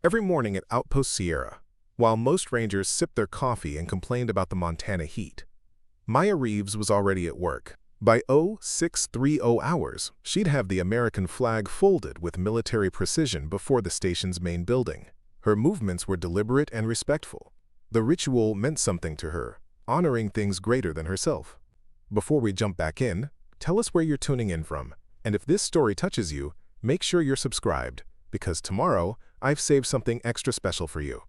Every morning at Outpost Sierra, while most rangers sipped their coffee and complained about the Montana heat, Maya Reeves was already at work. By 0630 hours, she'd have the American flag folded with military precision before the station's main building. Her movements were deliberate and respectful. The ritual meant something to her, honoring things greater than herself. Before we jump back in, tell us where you're tuning in from, and if this story touches you, make sure you're subscribed, because tomorrow, I've saved something extra special for you.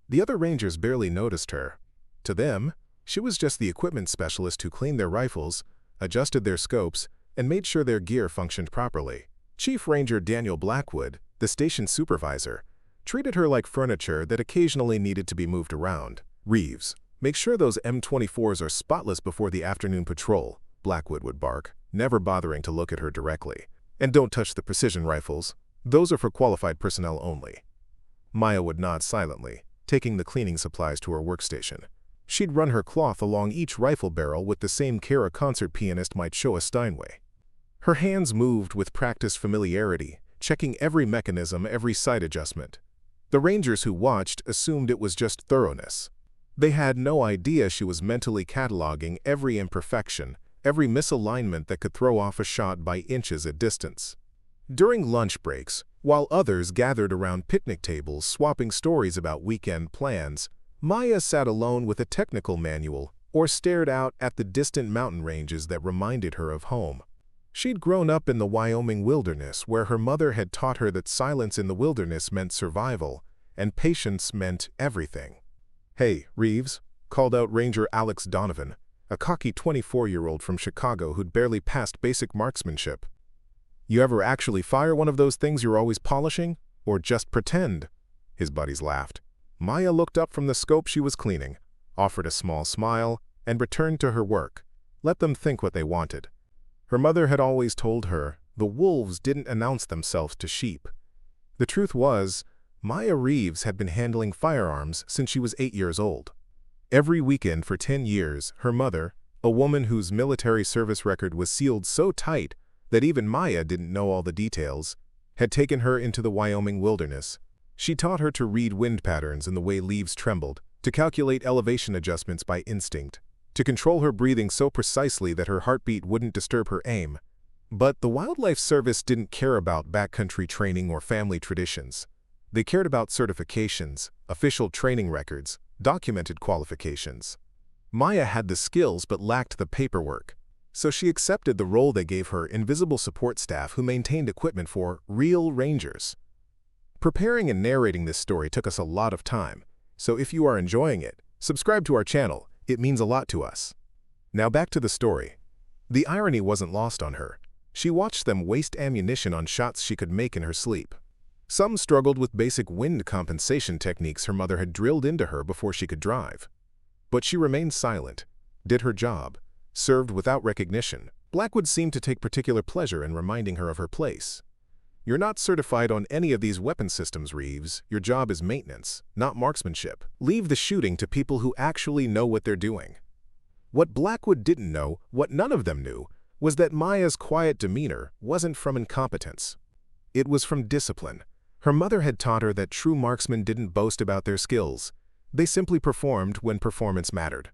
The other rangers barely noticed her. To them, she was just the equipment specialist who cleaned their rifles, adjusted their scopes, and made sure their gear functioned properly. Chief Ranger Daniel Blackwood, the station supervisor, treated her like furniture that occasionally needed to be moved around. Reeves, make sure those M24s are spotless before the afternoon patrol, Blackwood would bark, never bothering to look at her directly. And don't touch the precision rifles. Those are for qualified personnel only. Maya would nod silently, taking the cleaning supplies to her workstation. She'd run her cloth along each rifle barrel with the same care a concert pianist might show a Steinway. Her hands moved with practiced familiarity, checking every mechanism, every sight adjustment. The rangers who watched assumed it was just thoroughness. They had no idea she was mentally cataloging every imperfection, every misalignment that could throw off a shot by inches at distance. During lunch breaks, while others gathered around picnic tables swapping stories about weekend plans, Maya sat alone with a technical manual or stared out at the distant mountain ranges that reminded her of home. She'd grown up in the Wyoming wilderness where her mother had taught her that silence in the wilderness meant survival and patience meant everything. "Hey, Reeves," called out Ranger Alex Donovan, a cocky 24-year-old from Chicago who'd barely passed basic marksmanship. "You ever actually fire one of those things you're always polishing? Or just pretend?" His buddies laughed. Maya looked up from the scope she was cleaning, offered a small smile, and returned to her work. Let them think what they wanted. Her mother had always told her the wolves didn't announce themselves to sheep. The truth was, Maya Reeves had been handling firearms since she was 8 years old. Every weekend for 10 years, her mother, a woman whose military service record was sealed so tight that even Maya didn't know all the details, had taken her into the Wyoming wilderness. She taught her to read wind patterns and the way leaves trembled, to calculate elevation adjustments by instinct, to control her breathing so precisely that her heartbeat wouldn't disturb her aim. But the Wildlife Service didn't care about backcountry training or family traditions. They cared about certifications, official training records, documented qualifications. Maya had the skills but lacked the paperwork. So she accepted the role they gave her invisible support staff who maintained equipment for real rangers. Preparing and narrating this story took us a lot of time, so if you are enjoying it, subscribe to our channel. It means a lot to us. Now back to the story. The irony wasn't lost on her. She watched them waste ammunition on shots she could make in her sleep. Some struggled with basic wind compensation techniques her mother had drilled into her before she could drive. But she remained silent, did her job, served without recognition. Blackwood seemed to take particular pleasure in reminding her of her place. "You're not certified on any of these weapon systems, Reeves. Your job is maintenance, not marksmanship. Leave the shooting to people who actually know what they're doing." What Blackwood didn't know, what none of them knew, was that Maya's quiet demeanor wasn't from incompetence. It was from discipline. Her mother had taught her that true marksmen didn't boast about their skills. They simply performed when performance mattered.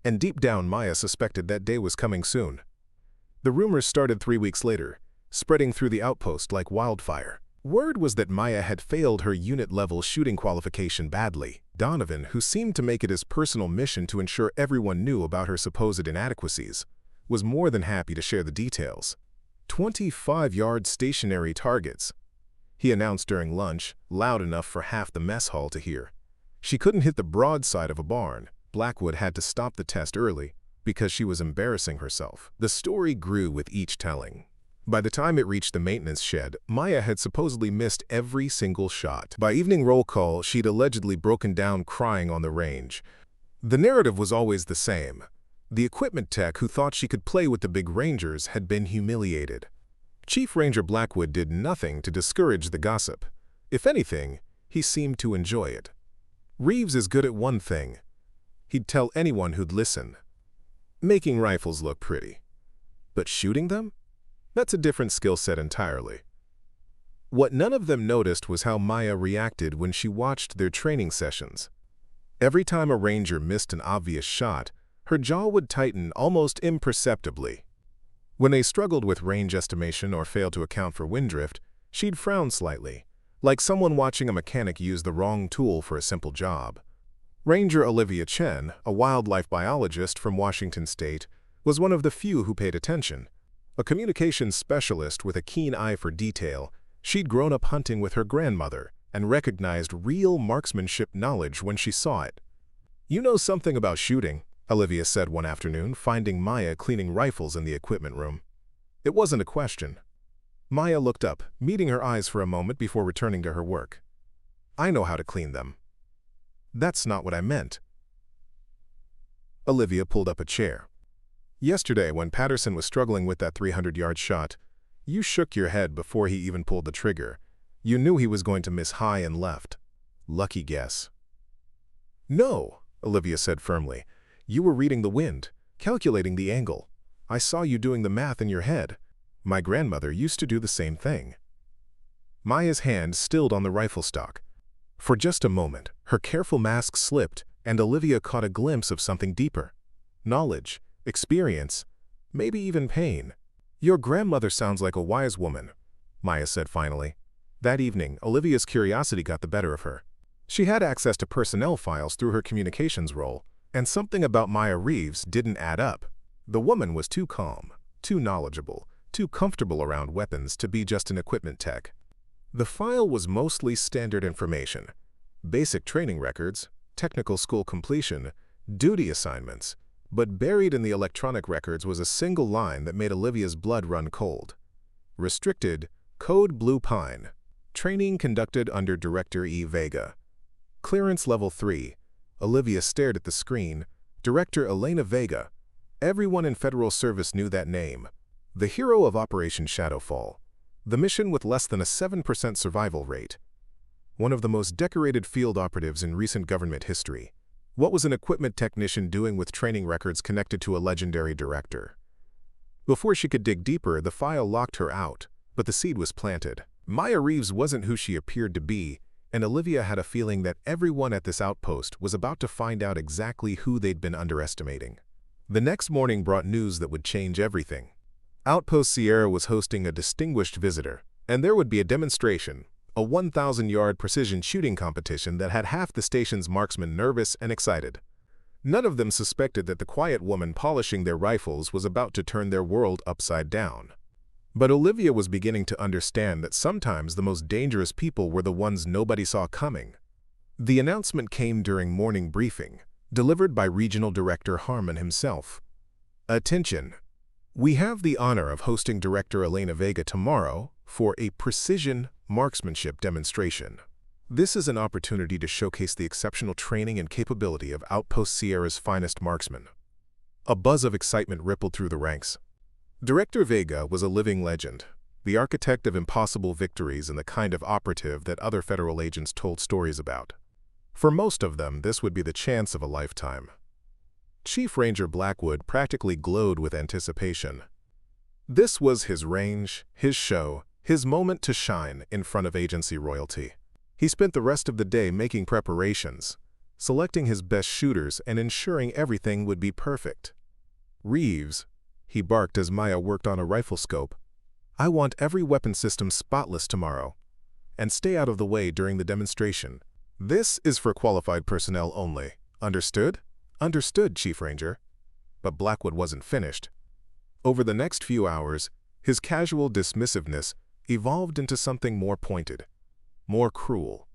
And deep down, Maya suspected that day was coming soon. The rumors started 3 weeks later, spreading through the outpost like wildfire. Word was that Maya had failed her unit-level shooting qualification badly. Donovan, who seemed to make it his personal mission to ensure everyone knew about her supposed inadequacies, was more than happy to share the details. 25-yard stationary targets, he announced during lunch, loud enough for half the mess hall to hear. She couldn't hit the broadside of a barn. Blackwood had to stop the test early because she was embarrassing herself. The story grew with each telling. By the time it reached the maintenance shed, Maya had supposedly missed every single shot. By evening roll call, she'd allegedly broken down crying on the range. The narrative was always the same. The equipment tech who thought she could play with the big rangers had been humiliated. Chief Ranger Blackwood did nothing to discourage the gossip. If anything, he seemed to enjoy it. Reeves is good at one thing. He'd tell anyone who'd listen. Making rifles look pretty. But shooting them? That's a different skill set entirely. What none of them noticed was how Maya reacted when she watched their training sessions. Every time a ranger missed an obvious shot, her jaw would tighten almost imperceptibly. When they struggled with range estimation or failed to account for wind drift, she'd frown slightly, like someone watching a mechanic use the wrong tool for a simple job. Ranger Olivia Chen, a wildlife biologist from Washington State, was one of the few who paid attention. A communications specialist with a keen eye for detail, she'd grown up hunting with her grandmother and recognized real marksmanship knowledge when she saw it. "You know something about shooting," Olivia said one afternoon, finding Maya cleaning rifles in the equipment room. It wasn't a question. Maya looked up, meeting her eyes for a moment before returning to her work. "I know how to clean them." "That's not what I meant." Olivia pulled up a chair. "Yesterday, when Patterson was struggling with that 300-yard shot, you shook your head before he even pulled the trigger. You knew he was going to miss high and left. Lucky guess." "No," Olivia said firmly. "You were reading the wind, calculating the angle. I saw you doing the math in your head. My grandmother used to do the same thing." Maya's hand stilled on the rifle stock. For just a moment, her careful mask slipped, and Olivia caught a glimpse of something deeper. Knowledge, experience, maybe even pain. "Your grandmother sounds like a wise woman," Maya said finally. That evening, Olivia's curiosity got the better of her. She had access to personnel files through her communications role, and something about Maya Reeves didn't add up. The woman was too calm, too knowledgeable, too comfortable around weapons to be just an equipment tech. The file was mostly standard information: basic training records, technical school completion, duty assignments, but buried in the electronic records was a single line that made Olivia's blood run cold. Restricted, Code Blue Pine. Training conducted under Director E. Vega. Clearance Level 3. Olivia stared at the screen. Director Elena Vega. Everyone in federal service knew that name. The hero of Operation Shadowfall. The mission with less than a 7% survival rate. One of the most decorated field operatives in recent government history. What was an equipment technician doing with training records connected to a legendary director? Before she could dig deeper, the file locked her out, but the seed was planted. Maya Reeves wasn't who she appeared to be, and Olivia had a feeling that everyone at this outpost was about to find out exactly who they'd been underestimating. The next morning brought news that would change everything. Outpost Sierra was hosting a distinguished visitor, and there would be a demonstration, a 1,000-yard precision shooting competition that had half the station's marksmen nervous and excited. None of them suspected that the quiet woman polishing their rifles was about to turn their world upside down. But Olivia was beginning to understand that sometimes the most dangerous people were the ones nobody saw coming. The announcement came during morning briefing, delivered by Regional Director Harmon himself. "Attention! We have the honor of hosting Director Elena Vega tomorrow for a precision marksmanship demonstration. This is an opportunity to showcase the exceptional training and capability of Outpost Sierra's finest marksmen." A buzz of excitement rippled through the ranks. Director Vega was a living legend, the architect of impossible victories and the kind of operative that other federal agents told stories about. For most of them, this would be the chance of a lifetime. Chief Ranger Blackwood practically glowed with anticipation. This was his range, his show, his moment to shine in front of agency royalty. He spent the rest of the day making preparations, selecting his best shooters and ensuring everything would be perfect. "Reeves," he barked as Maya worked on a rifle scope, "I want every weapon system spotless tomorrow, and stay out of the way during the demonstration. This is for qualified personnel only. Understood?" "Understood, Chief Ranger." But Blackwood wasn't finished. Over the next few hours, his casual dismissiveness evolved into something more pointed, more cruel.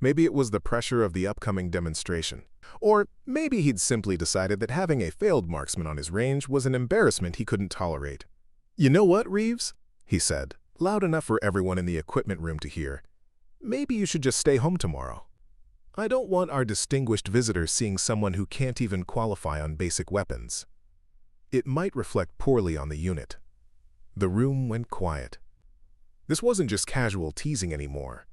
Maybe it was the pressure of the upcoming demonstration. Or maybe he'd simply decided that having a failed marksman on his range was an embarrassment he couldn't tolerate. "You know what, Reeves?" he said, loud enough for everyone in the equipment room to hear. "Maybe you should just stay home tomorrow. I don't want our distinguished visitor seeing someone who can't even qualify on basic weapons." It might reflect poorly on the unit. The room went quiet. This wasn't just casual teasing anymore.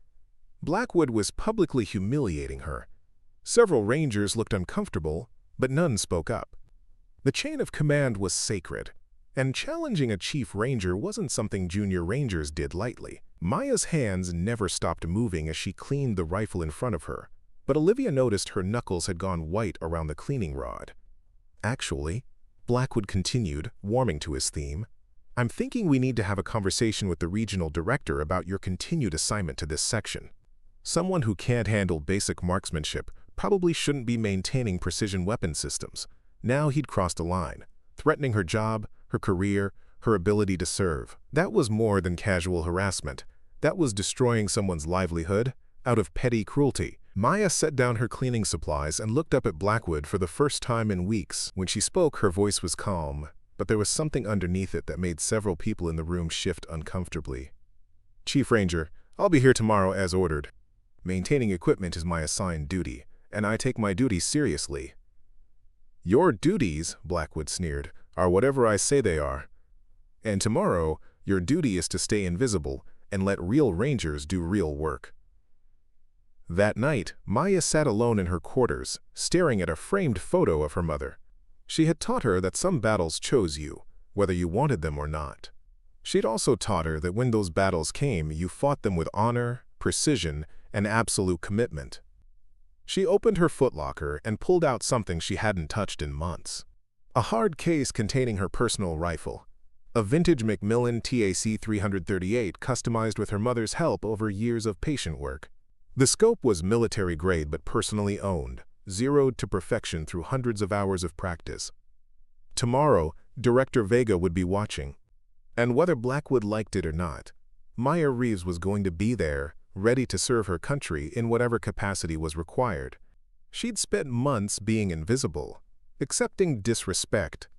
Blackwood was publicly humiliating her. Several rangers looked uncomfortable, but none spoke up. The chain of command was sacred, and challenging a chief ranger wasn't something junior rangers did lightly. Maya's hands never stopped moving as she cleaned the rifle in front of her, but Olivia noticed her knuckles had gone white around the cleaning rod. Actually, Blackwood continued, warming to his theme, I'm thinking we need to have a conversation with the regional director about your continued assignment to this section. Someone who can't handle basic marksmanship probably shouldn't be maintaining precision weapon systems. Now he'd crossed a line, threatening her job, her career, her ability to serve. That was more than casual harassment. That was destroying someone's livelihood out of petty cruelty. Maya set down her cleaning supplies and looked up at Blackwood for the first time in weeks. When she spoke, her voice was calm, but there was something underneath it that made several people in the room shift uncomfortably. Chief Ranger, I'll be here tomorrow as ordered. Maintaining equipment is my assigned duty, and I take my duties seriously. Your duties, Blackwood sneered, are whatever I say they are. And tomorrow, your duty is to stay invisible and let real rangers do real work. That night, Maya sat alone in her quarters, staring at a framed photo of her mother. She had taught her that some battles chose you, whether you wanted them or not. She'd also taught her that when those battles came, you fought them with honor, precision, and absolute commitment. She opened her footlocker and pulled out something she hadn't touched in months. A hard case containing her personal rifle. A vintage Macmillan TAC 338 customized with her mother's help over years of patient work. The scope was military grade but personally owned, zeroed to perfection through hundreds of hours of practice. Tomorrow, Director Vega would be watching. And whether Blackwood liked it or not, Maya Reeves was going to be there, ready to serve her country in whatever capacity was required. She'd spent months being invisible, accepting disrespect,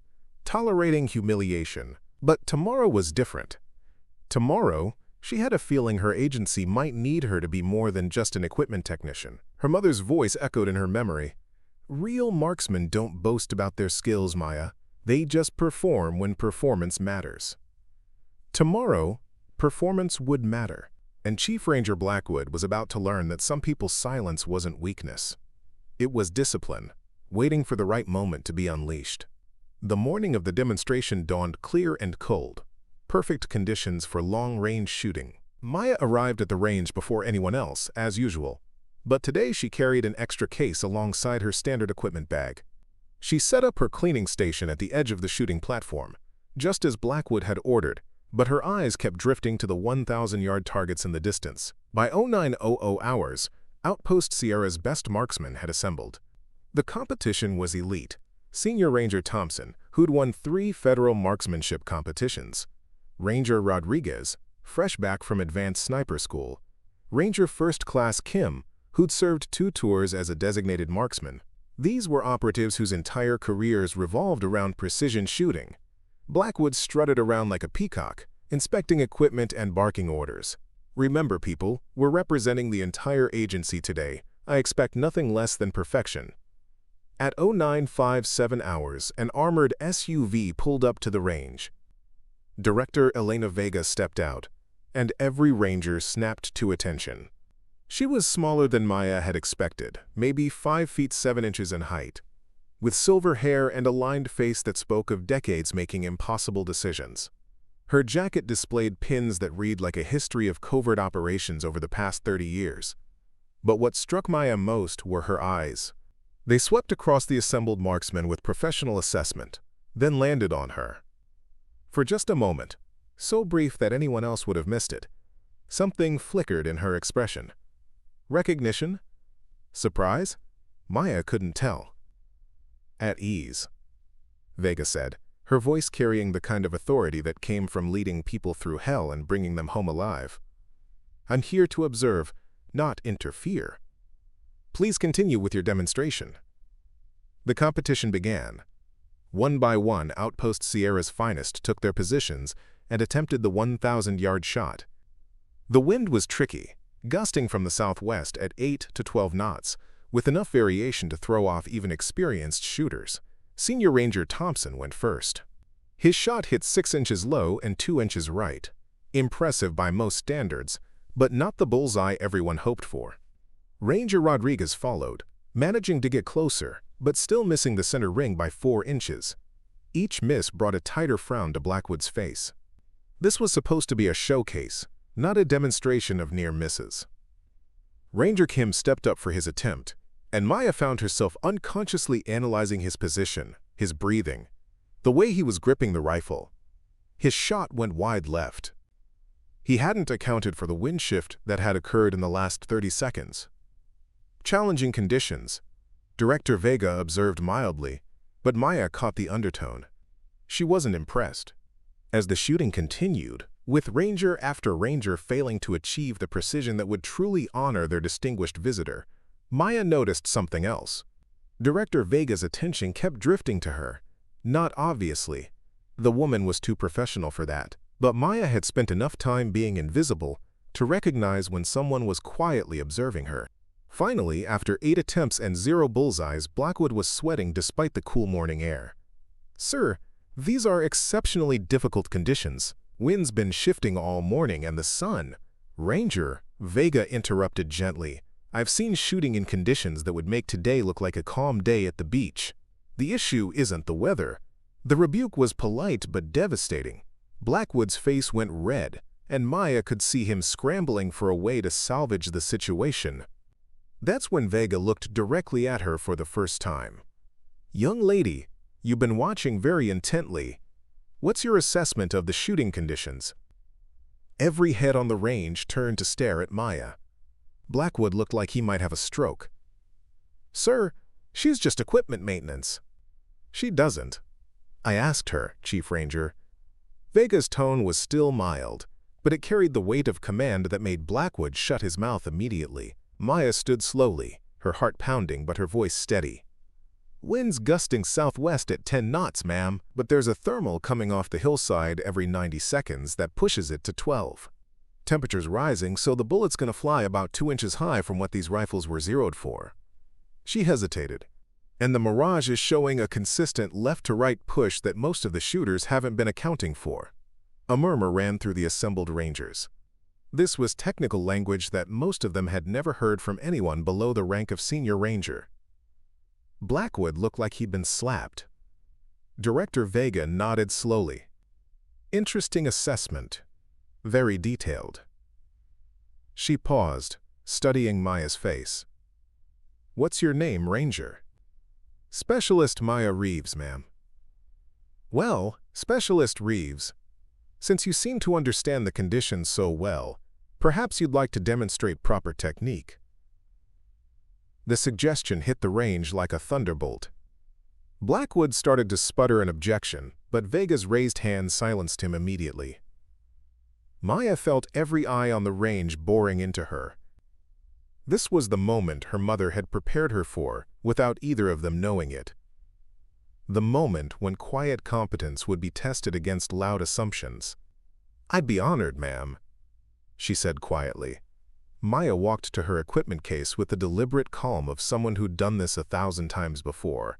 tolerating humiliation. But tomorrow was different. Tomorrow, she had a feeling her agency might need her to be more than just an equipment technician. Her mother's voice echoed in her memory. Real marksmen don't boast about their skills, Maya. They just perform when performance matters. Tomorrow, performance would matter. And Chief Ranger Blackwood was about to learn that some people's silence wasn't weakness. It was discipline, waiting for the right moment to be unleashed. The morning of the demonstration dawned clear and cold, perfect conditions for long-range shooting. Maya arrived at the range before anyone else, as usual, but today she carried an extra case alongside her standard equipment bag. She set up her cleaning station at the edge of the shooting platform, just as Blackwood had ordered, but her eyes kept drifting to the 1,000-yard targets in the distance. By 0900 hours, Outpost Sierra's best marksmen had assembled. The competition was elite. Senior Ranger Thompson, who'd won 3 federal marksmanship competitions. Ranger Rodriguez, fresh back from advanced sniper school. Ranger First Class Kim, who'd served 2 tours as a designated marksman. These were operatives whose entire careers revolved around precision shooting. Blackwood strutted around like a peacock, inspecting equipment and barking orders. Remember, people, we're representing the entire agency today. I expect nothing less than perfection. At 0957 hours, an armored SUV pulled up to the range. Director Elena Vega stepped out, and every ranger snapped to attention. She was smaller than Maya had expected, maybe 5 feet 7 inches in height, with silver hair and a lined face that spoke of decades making impossible decisions. Her jacket displayed pins that read like a history of covert operations over the past 30 years. But what struck Maya most were her eyes. They swept across the assembled marksmen with professional assessment, then landed on her. For just a moment, so brief that anyone else would have missed it, something flickered in her expression. Recognition? Surprise? Maya couldn't tell. At ease, Vega said, her voice carrying the kind of authority that came from leading people through hell and bringing them home alive. I'm here to observe, not interfere. Please continue with your demonstration. The competition began. One by one, Outpost Sierra's finest took their positions and attempted the 1,000-yard shot. The wind was tricky, gusting from the southwest at 8 to 12 knots, with enough variation to throw off even experienced shooters. Senior Ranger Thompson went first. His shot hit 6 inches low and 2 inches right. Impressive by most standards, but not the bullseye everyone hoped for. Ranger Rodriguez followed, managing to get closer, but still missing the center ring by 4 inches. Each miss brought a tighter frown to Blackwood's face. This was supposed to be a showcase, not a demonstration of near misses. Ranger Kim stepped up for his attempt, and Maya found herself unconsciously analyzing his position, his breathing, the way he was gripping the rifle. His shot went wide left. He hadn't accounted for the wind shift that had occurred in the last 30 seconds. Challenging conditions, Director Vega observed mildly, but Maya caught the undertone. She wasn't impressed. As the shooting continued, with ranger after ranger failing to achieve the precision that would truly honor their distinguished visitor, Maya noticed something else. Director Vega's attention kept drifting to her. Not obviously. The woman was too professional for that, but Maya had spent enough time being invisible to recognize when someone was quietly observing her. Finally, after 8 attempts and 0 bullseyes, Blackwood was sweating despite the cool morning air. "Sir, these are exceptionally difficult conditions. Wind's been shifting all morning and the sun—" "Ranger," Vega interrupted gently, "I've seen shooting in conditions that would make today look like a calm day at the beach. The issue isn't the weather." The rebuke was polite but devastating. Blackwood's face went red, and Maya could see him scrambling for a way to salvage the situation. That's when Vega looked directly at her for the first time. "Young lady, you've been watching very intently. What's your assessment of the shooting conditions?" Every head on the range turned to stare at Maya. Blackwood looked like he might have a stroke. "Sir, she's just equipment maintenance." "She doesn't. I asked her, Chief Ranger." Vega's tone was still mild, but it carried the weight of command that made Blackwood shut his mouth immediately. Maya stood slowly, her heart pounding but her voice steady. "Wind's gusting southwest at 10 knots, ma'am, but there's a thermal coming off the hillside every 90 seconds that pushes it to 12. Temperature's rising, so the bullet's gonna fly about 2 inches high from what these rifles were zeroed for." She hesitated. "And the Mirage is showing a consistent left-to-right push that most of the shooters haven't been accounting for." A murmur ran through the assembled Rangers. This was technical language that most of them had never heard from anyone below the rank of Senior Ranger. Blackwood looked like he'd been slapped. Director Vega nodded slowly. "Interesting assessment. Very detailed." She paused, studying Maya's face. "What's your name, Ranger?" "Specialist Maya Reeves, ma'am." "Well, Specialist Reeves, since you seem to understand the conditions so well, perhaps you'd like to demonstrate proper technique." The suggestion hit the range like a thunderbolt. Blackwood started to sputter an objection, but Vega's raised hand silenced him immediately. Maya felt every eye on the range boring into her. This was the moment her mother had prepared her for, without either of them knowing it. The moment when quiet competence would be tested against loud assumptions. "I'd be honored, ma'am," she said quietly. Maya walked to her equipment case with the deliberate calm of someone who'd done this 1,000 times before.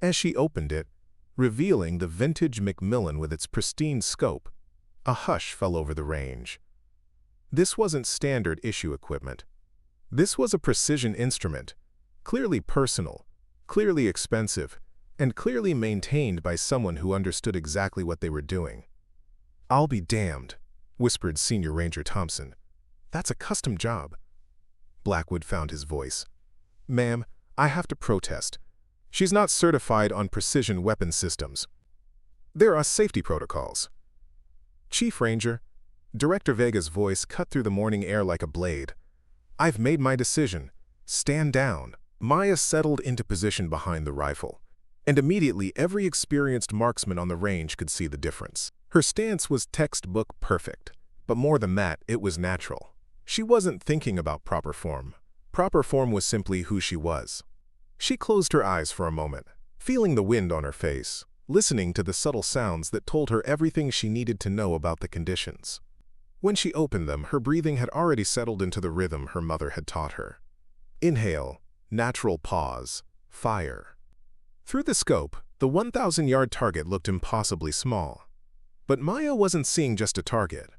As she opened it, revealing the vintage Macmillan with its pristine scope, a hush fell over the range. This wasn't standard issue equipment. This was a precision instrument, clearly personal, clearly expensive, and clearly maintained by someone who understood exactly what they were doing. "I'll be damned," whispered Senior Ranger Thompson. "That's a custom job." Blackwood found his voice. "Ma'am, I have to protest. She's not certified on precision weapon systems. There are safety protocols." "Chief Ranger," Director Vega's voice cut through the morning air like a blade. "I've made my decision. Stand down." Maya settled into position behind the rifle, and immediately every experienced marksman on the range could see the difference. Her stance was textbook perfect, but more than that, it was natural. She wasn't thinking about proper form. Proper form was simply who she was. She closed her eyes for a moment, feeling the wind on her face, listening to the subtle sounds that told her everything she needed to know about the conditions. When she opened them, her breathing had already settled into the rhythm her mother had taught her. Inhale, natural pause, fire. Through the scope, the 1,000-yard target looked impossibly small. But Maya wasn't seeing just a target.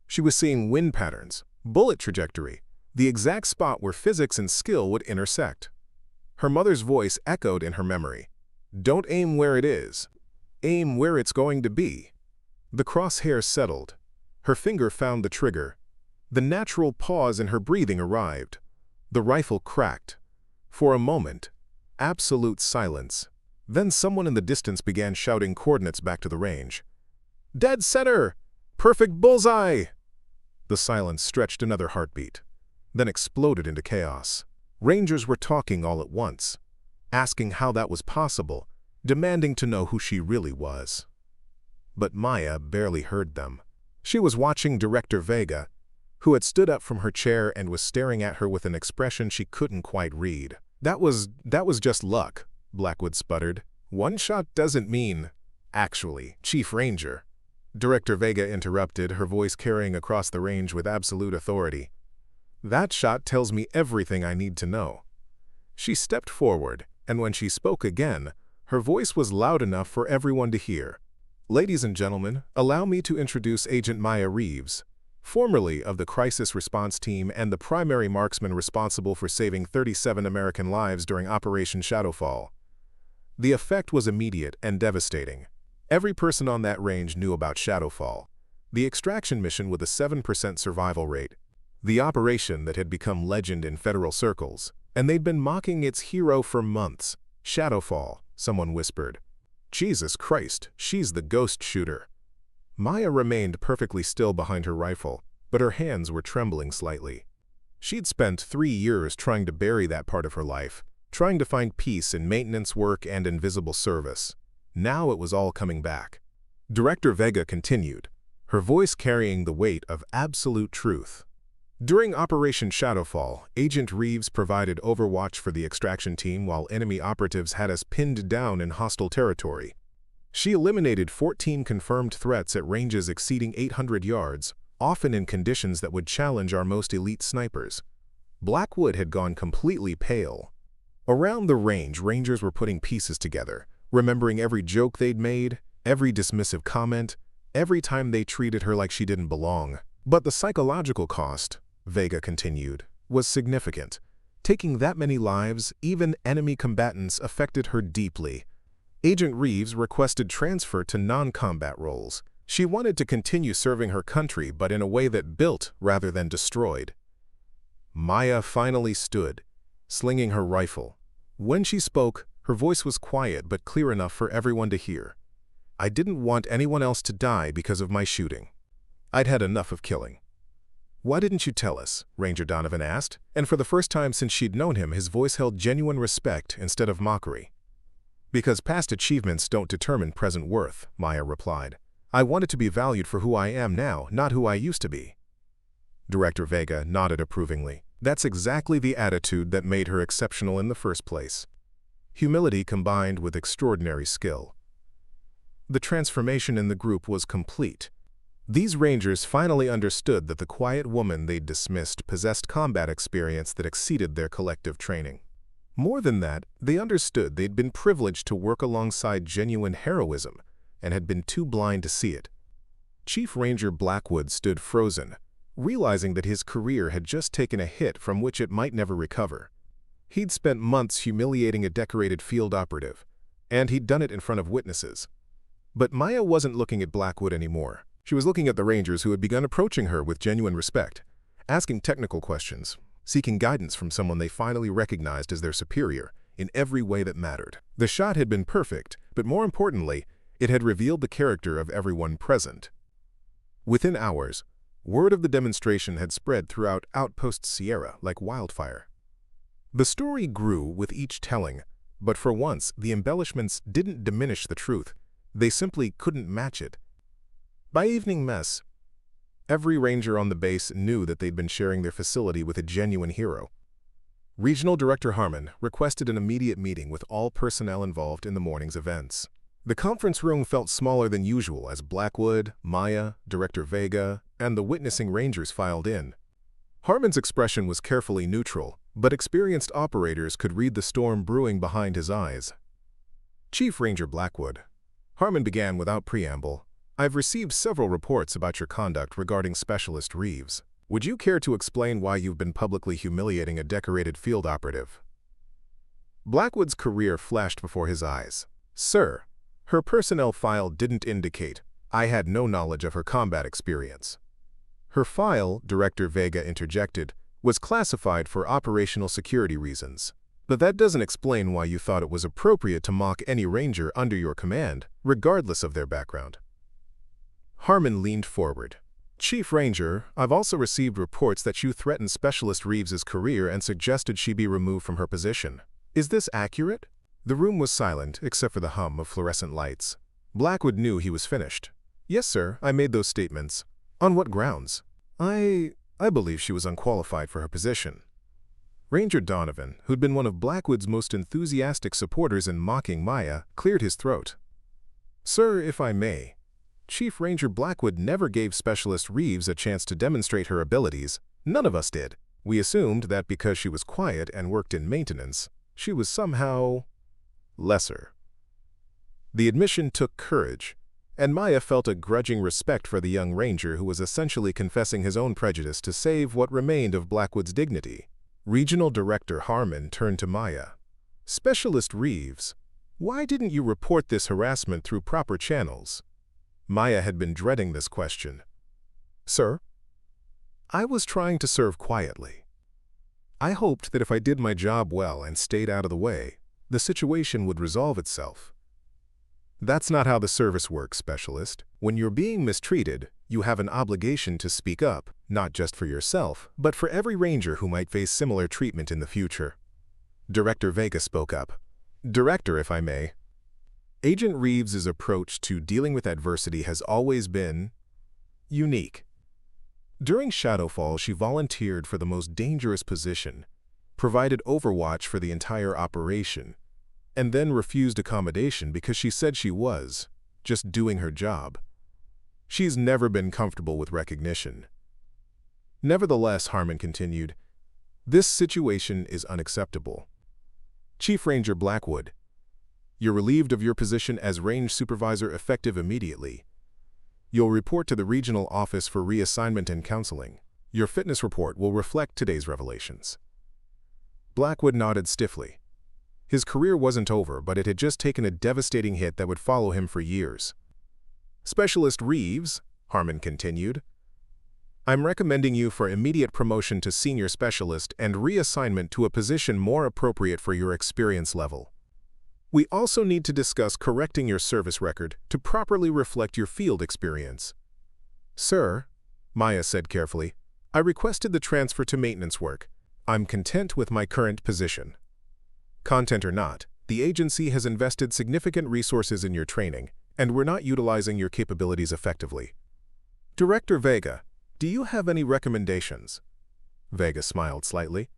She was seeing wind patterns, bullet trajectory, the exact spot where physics and skill would intersect. Her mother's voice echoed in her memory. "Don't aim where it is. Aim where it's going to be." The crosshairs settled. Her finger found the trigger. The natural pause in her breathing arrived. The rifle cracked. For a moment, absolute silence. Then someone in the distance began shouting coordinates back to the range. "Dead center! Perfect bullseye!" The silence stretched another heartbeat, then exploded into chaos. Rangers were talking all at once, asking how that was possible, demanding to know who she really was. But Maya barely heard them. She was watching Director Vega, who had stood up from her chair and was staring at her with an expression she couldn't quite read. That was just luck," Blackwood sputtered. "One shot doesn't mean—" "Actually, Chief Ranger," Director Vega interrupted, her voice carrying across the range with absolute authority. "That shot tells me everything I need to know." She stepped forward, and when she spoke again, her voice was loud enough for everyone to hear. "Ladies and gentlemen, allow me to introduce Agent Maya Reeves, formerly of the Crisis Response Team and the primary marksman responsible for saving 37 American lives during Operation Shadowfall." The effect was immediate and devastating. Every person on that range knew about Shadowfall, the extraction mission with a 7% survival rate, the operation that had become legend in federal circles, and they'd been mocking its hero for months. "Shadowfall," someone whispered. "Jesus Christ, she's the ghost shooter." Maya remained perfectly still behind her rifle, but her hands were trembling slightly. She'd spent 3 years trying to bury that part of her life, trying to find peace in maintenance work and invisible service. Now it was all coming back. Director Vega continued, her voice carrying the weight of absolute truth. "During Operation Shadowfall, Agent Reeves provided overwatch for the extraction team while enemy operatives had us pinned down in hostile territory. She eliminated 14 confirmed threats at ranges exceeding 800 yards, often in conditions that would challenge our most elite snipers." Blackwood had gone completely pale. Around the range, Rangers were putting pieces together, remembering every joke they'd made, every dismissive comment, every time they treated her like she didn't belong. "But the psychological cost," Vega continued, "was significant. Taking that many lives, even enemy combatants, affected her deeply. Agent Reeves requested transfer to non-combat roles. She wanted to continue serving her country, but in a way that built rather than destroyed." Maya finally stood, slinging her rifle. When she spoke, her voice was quiet but clear enough for everyone to hear. "I didn't want anyone else to die because of my shooting. I'd had enough of killing." "Why didn't you tell us?" Ranger Donovan asked, and for the first time since she'd known him, his voice held genuine respect instead of mockery. "Because past achievements don't determine present worth," Maya replied. "I wanted to be valued for who I am now, not who I used to be." Director Vega nodded approvingly. That's exactly the attitude that made her exceptional in the first place. Humility combined with extraordinary skill. The transformation in the group was complete. These Rangers finally understood that the quiet woman they'd dismissed possessed combat experience that exceeded their collective training. More than that, they understood they'd been privileged to work alongside genuine heroism and had been too blind to see it. Chief Ranger Blackwood stood frozen, realizing that his career had just taken a hit from which it might never recover. He'd spent months humiliating a decorated field operative, and he'd done it in front of witnesses. But Maya wasn't looking at Blackwood anymore. She was looking at the Rangers who had begun approaching her with genuine respect, asking technical questions, seeking guidance from someone they finally recognized as their superior in every way that mattered. The shot had been perfect, but more importantly, it had revealed the character of everyone present. Within hours, word of the demonstration had spread throughout Outpost Sierra like wildfire. The story grew with each telling, but for once the embellishments didn't diminish the truth. They simply couldn't match it. By evening mess, every Ranger on the base knew that they'd been sharing their facility with a genuine hero. Regional Director Harmon requested an immediate meeting with all personnel involved in the morning's events. The conference room felt smaller than usual as Blackwood, Maya, Director Vega, and the witnessing Rangers filed in. Harmon's expression was carefully neutral, but experienced operators could read the storm brewing behind his eyes. "Chief Ranger Blackwood," Harmon began without preamble, "I've received several reports about your conduct regarding Specialist Reeves. Would you care to explain why you've been publicly humiliating a decorated field operative?" Blackwood's career flashed before his eyes. "Sir, her personnel file didn't indicate. I had no knowledge of her combat experience." Her file, Director Vega interjected, was classified for operational security reasons. But that doesn't explain why you thought it was appropriate to mock any ranger under your command, regardless of their background. Harmon leaned forward. Chief Ranger, I've also received reports that you threatened Specialist Reeves's career and suggested she be removed from her position. Is this accurate? The room was silent, except for the hum of fluorescent lights. Blackwood knew he was finished. Yes, sir, I made those statements. On what grounds? I believe she was unqualified for her position. Ranger Donovan, who'd been one of Blackwood's most enthusiastic supporters in mocking Maya, cleared his throat. Sir, if I may, Chief Ranger Blackwood never gave Specialist Reeves a chance to demonstrate her abilities. None of us did. We assumed that because she was quiet and worked in maintenance, she was somehow lesser. The admission took courage, and Maya felt a grudging respect for the young ranger who was essentially confessing his own prejudice to save what remained of Blackwood's dignity. Regional Director Harmon turned to Maya. Specialist Reeves, why didn't you report this harassment through proper channels? Maya had been dreading this question. Sir, I was trying to serve quietly. I hoped that if I did my job well and stayed out of the way, the situation would resolve itself. That's not how the service works, Specialist. When you're being mistreated, you have an obligation to speak up, not just for yourself, but for every ranger who might face similar treatment in the future. Director Vega spoke up. Director, if I may. Agent Reeves's approach to dealing with adversity has always been unique. During Shadowfall, she volunteered for the most dangerous position, provided overwatch for the entire operation, and then refused accommodation because she said she was just doing her job. She's never been comfortable with recognition. Nevertheless, Harmon continued, this situation is unacceptable. Chief Ranger Blackwood, you're relieved of your position as range supervisor effective immediately. You'll report to the regional office for reassignment and counseling. Your fitness report will reflect today's revelations. Blackwood nodded stiffly. His career wasn't over, but it had just taken a devastating hit that would follow him for years. Specialist Reeves, Harmon continued, I'm recommending you for immediate promotion to senior specialist and reassignment to a position more appropriate for your experience level. We also need to discuss correcting your service record to properly reflect your field experience. Sir, Maya said carefully, I requested the transfer to maintenance work. I'm content with my current position. Content or not, the agency has invested significant resources in your training, and we're not utilizing your capabilities effectively. Director Vega, do you have any recommendations? Vega smiled slightly.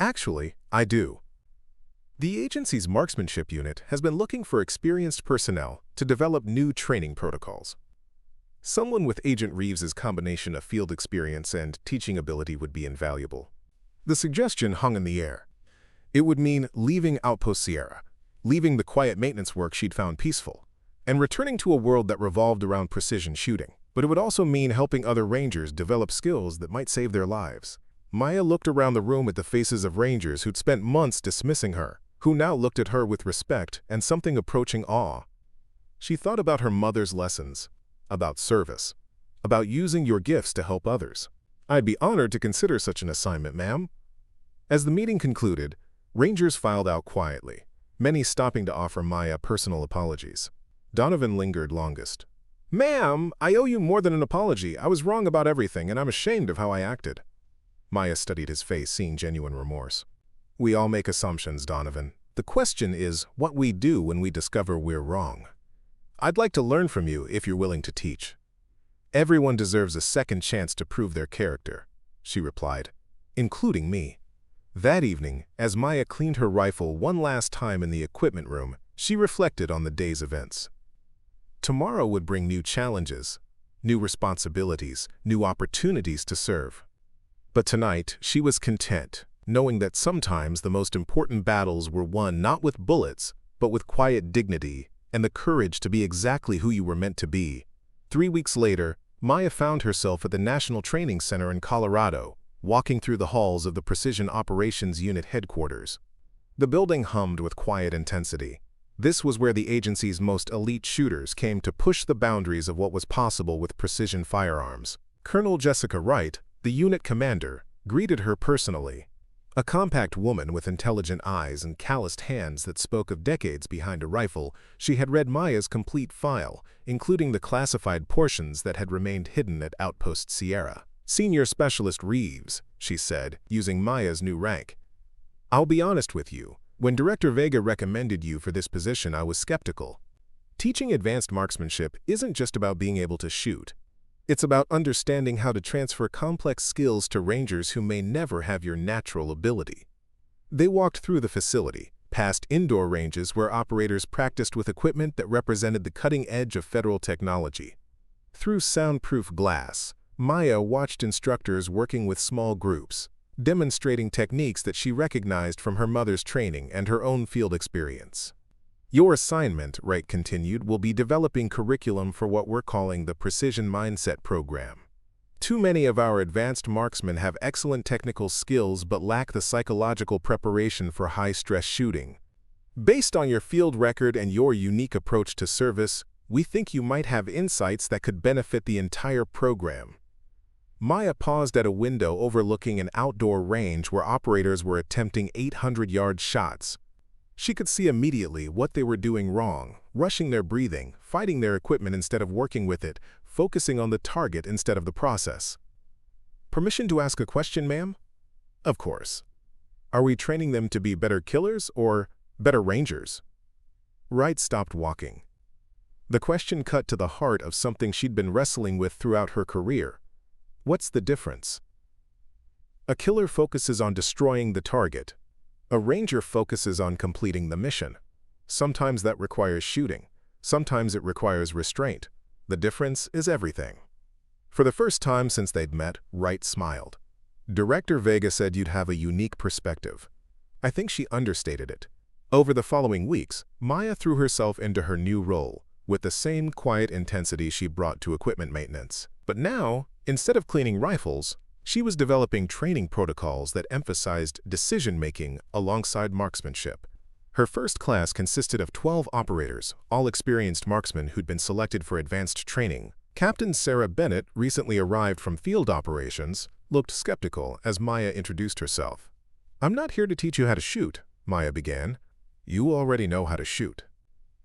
Actually, I do. The agency's marksmanship unit has been looking for experienced personnel to develop new training protocols. Someone with Agent Reeves's combination of field experience and teaching ability would be invaluable. The suggestion hung in the air. It would mean leaving Outpost Sierra, leaving the quiet maintenance work she'd found peaceful, and returning to a world that revolved around precision shooting. But it would also mean helping other rangers develop skills that might save their lives. Maya looked around the room at the faces of rangers who'd spent months dismissing her, who now looked at her with respect and something approaching awe. She thought about her mother's lessons, about service, about using your gifts to help others. I'd be honored to consider such an assignment, ma'am. As the meeting concluded, rangers filed out quietly, many stopping to offer Maya personal apologies. Donovan lingered longest. Ma'am, I owe you more than an apology. I was wrong about everything, and I'm ashamed of how I acted. Maya studied his face, seeing genuine remorse. We all make assumptions, Donovan. The question is what we do when we discover we're wrong. I'd like to learn from you if you're willing to teach. Everyone deserves a second chance to prove their character, she replied, including me. That evening, as Maya cleaned her rifle one last time in the equipment room, she reflected on the day's events. Tomorrow would bring new challenges, new responsibilities, new opportunities to serve. But tonight, she was content, knowing that sometimes the most important battles were won not with bullets, but with quiet dignity and the courage to be exactly who you were meant to be. 3 weeks later, Maya found herself at the National Training Center in Colorado, walking through the halls of the Precision Operations Unit headquarters. The building hummed with quiet intensity. This was where the agency's most elite shooters came to push the boundaries of what was possible with precision firearms. Colonel Jessica Wright, the unit commander, greeted her personally. A compact woman with intelligent eyes and calloused hands that spoke of decades behind a rifle, she had read Maya's complete file, including the classified portions that had remained hidden at Outpost Sierra. "Senior Specialist Reeves," she said, using Maya's new rank. "I'll be honest with you. When Director Vega recommended you for this position, I was skeptical. Teaching advanced marksmanship isn't just about being able to shoot. It's about understanding how to transfer complex skills to rangers who may never have your natural ability." They walked through the facility, past indoor ranges where operators practiced with equipment that represented the cutting edge of federal technology. Through soundproof glass, Maya watched instructors working with small groups, demonstrating techniques that she recognized from her mother's training and her own field experience. "Your assignment," Wright continued, "will be developing curriculum for what we're calling the Precision Mindset Program. Too many of our advanced marksmen have excellent technical skills but lack the psychological preparation for high-stress shooting. Based on your field record and your unique approach to service, we think you might have insights that could benefit the entire program." Maya paused at a window overlooking an outdoor range where operators were attempting 800-yard shots. She could see immediately what they were doing wrong, rushing their breathing, fighting their equipment instead of working with it, focusing on the target instead of the process. "Permission to ask a question, ma'am?" "Of course. Are we training them to be better killers or better rangers?" Wright stopped walking. The question cut to the heart of something she'd been wrestling with throughout her career. What's the difference? A killer focuses on destroying the target. A ranger focuses on completing the mission. Sometimes that requires shooting. Sometimes it requires restraint. The difference is everything. For the first time since they'd met, Wright smiled. "Director Vega said you'd have a unique perspective." I think she understated it. Over the following weeks, Maya threw herself into her new role, with the same quiet intensity she brought to equipment maintenance. But now, instead of cleaning rifles, she was developing training protocols that emphasized decision-making alongside marksmanship. Her first class consisted of 12 operators, all experienced marksmen who'd been selected for advanced training. Captain Sarah Bennett, recently arrived from field operations, looked skeptical as Maya introduced herself. "I'm not here to teach you how to shoot," Maya began. "You already know how to shoot.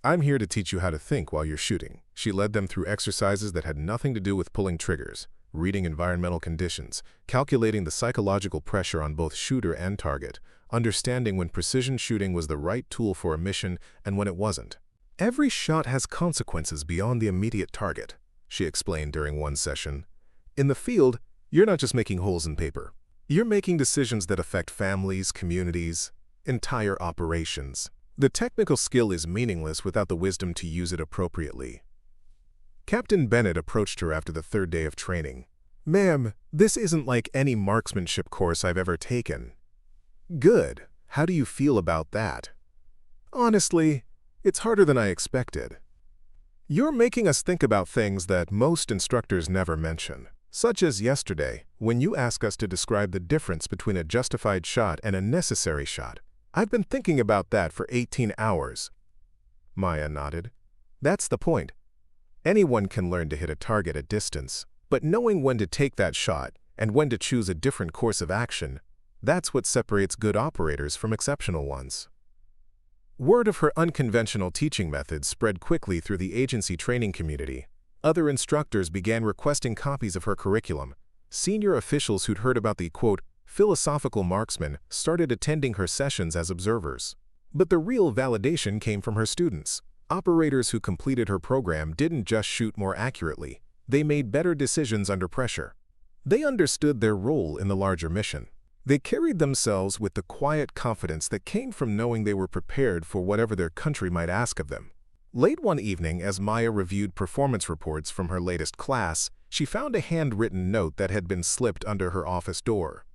I'm here to teach you how to think while you're shooting." She led them through exercises that had nothing to do with pulling triggers, reading environmental conditions, calculating the psychological pressure on both shooter and target, understanding when precision shooting was the right tool for a mission and when it wasn't. "Every shot has consequences beyond the immediate target," she explained during one session. "In the field, you're not just making holes in paper. You're making decisions that affect families, communities, entire operations. The technical skill is meaningless without the wisdom to use it appropriately." Captain Bennett approached her after the third day of training. "Ma'am, this isn't like any marksmanship course I've ever taken." "Good. How do you feel about that?" "Honestly, it's harder than I expected. You're making us think about things that most instructors never mention, such as yesterday, when you asked us to describe the difference between a justified shot and a necessary shot. I've been thinking about that for 18 hours. Maya nodded. "That's the point. Anyone can learn to hit a target at distance, but knowing when to take that shot and when to choose a different course of action, that's what separates good operators from exceptional ones." Word of her unconventional teaching methods spread quickly through the agency training community. Other instructors began requesting copies of her curriculum. Senior officials who'd heard about the, quote, philosophical marksman started attending her sessions as observers. But the real validation came from her students. Operators who completed her program didn't just shoot more accurately, they made better decisions under pressure. They understood their role in the larger mission. They carried themselves with the quiet confidence that came from knowing they were prepared for whatever their country might ask of them. Late one evening, as Maya reviewed performance reports from her latest class, she found a handwritten note that had been slipped under her office door.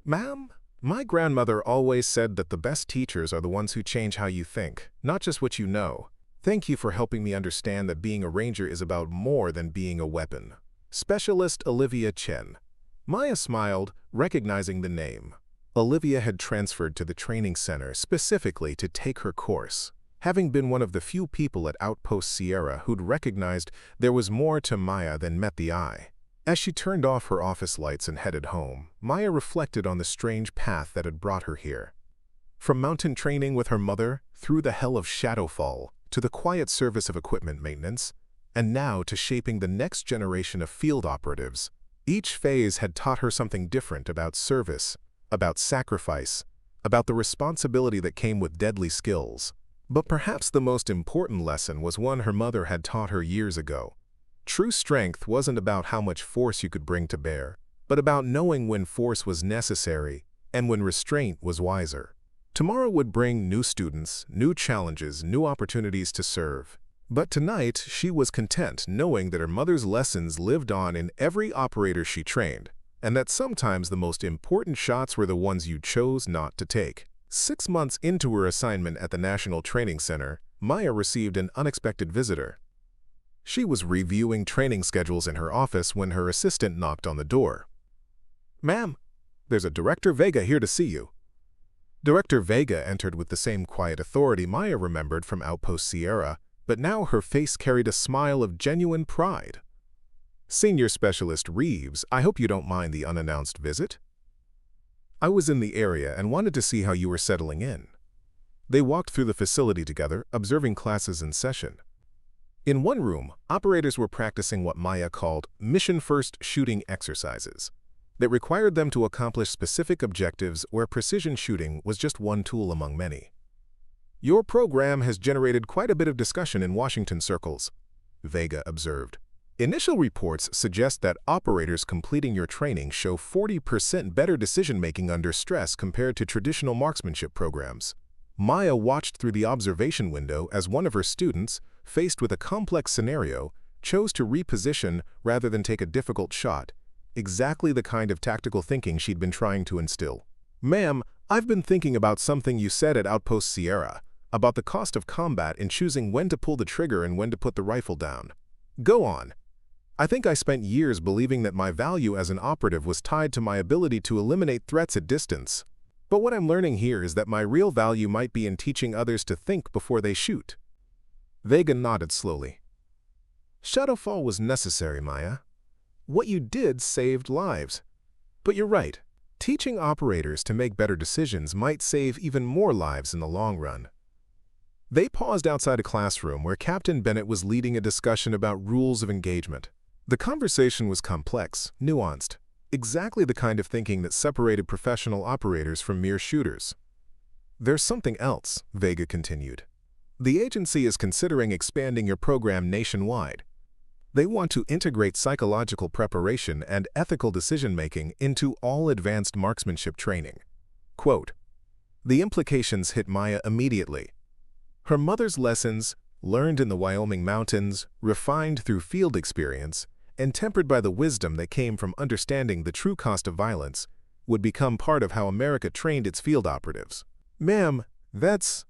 "Ma'am, my grandmother always said that the best teachers are the ones who change how you think, not just what you know. Thank you for helping me understand that being a ranger is about more than being a weapon. Specialist Olivia Chen." Maya smiled, recognizing the name. Olivia had transferred to the training center specifically to take her course, having been one of the few people at Outpost Sierra who'd recognized there was more to Maya than met the eye. As she turned off her office lights and headed home, Maya reflected on the strange path that had brought her here. From mountain training with her mother, through the hell of Shadowfall, to the quiet service of equipment maintenance, and now to shaping the next generation of field operatives, each phase had taught her something different about service, about sacrifice, about the responsibility that came with deadly skills. But perhaps the most important lesson was one her mother had taught her years ago. True strength wasn't about how much force you could bring to bear, but about knowing when force was necessary and when restraint was wiser. Tomorrow would bring new students, new challenges, new opportunities to serve. But tonight, she was content knowing that her mother's lessons lived on in every operator she trained, and that sometimes the most important shots were the ones you chose not to take. 6 months into her assignment at the National Training Center, Maya received an unexpected visitor. She was reviewing training schedules in her office when her assistant knocked on the door. "Ma'am, there's a Director Vega here to see you." Director Vega entered with the same quiet authority Maya remembered from Outpost Sierra, but now her face carried a smile of genuine pride. "Senior Specialist Reeves, I hope you don't mind the unannounced visit. I was in the area and wanted to see how you were settling in." They walked through the facility together, observing classes in session. In one room, operators were practicing what Maya called mission-first shooting exercises that required them to accomplish specific objectives where precision shooting was just one tool among many. "Your program has generated quite a bit of discussion in Washington circles," Vega observed. "Initial reports suggest that operators completing your training show 40% better decision-making under stress compared to traditional marksmanship programs." Maya watched through the observation window as one of her students, faced with a complex scenario, chose to reposition rather than take a difficult shot, exactly the kind of tactical thinking she'd been trying to instill. "Ma'am, I've been thinking about something you said at Outpost Sierra, about the cost of combat in choosing when to pull the trigger and when to put the rifle down." "Go on." "I think I spent years believing that my value as an operative was tied to my ability to eliminate threats at distance. But what I'm learning here is that my real value might be in teaching others to think before they shoot." Vega nodded slowly. "Shadowfall was necessary, Maya. What you did saved lives. But you're right. Teaching operators to make better decisions might save even more lives in the long run." They paused outside a classroom where Captain Bennett was leading a discussion about rules of engagement. The conversation was complex, nuanced, exactly the kind of thinking that separated professional operators from mere shooters. "There's something else," Vega continued. "The agency is considering expanding your program nationwide. They want to integrate psychological preparation and ethical decision-making into all advanced marksmanship training." Quote, the implications hit Maya immediately. Her mother's lessons, learned in the Wyoming mountains, refined through field experience, and tempered by the wisdom that came from understanding the true cost of violence, would become part of how America trained its field operatives. "Ma'am, that's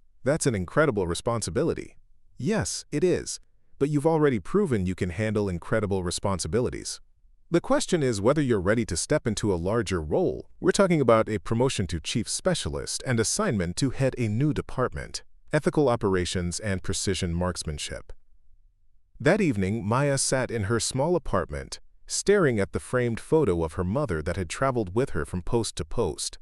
an incredible responsibility." "Yes, it is, but you've already proven you can handle incredible responsibilities. The question is whether you're ready to step into a larger role." We're talking about a promotion to Chief Specialist and assignment to head a new department, ethical operations and precision marksmanship. That evening, Maya sat in her small apartment, staring at the framed photo of her mother that had traveled with her from post to post.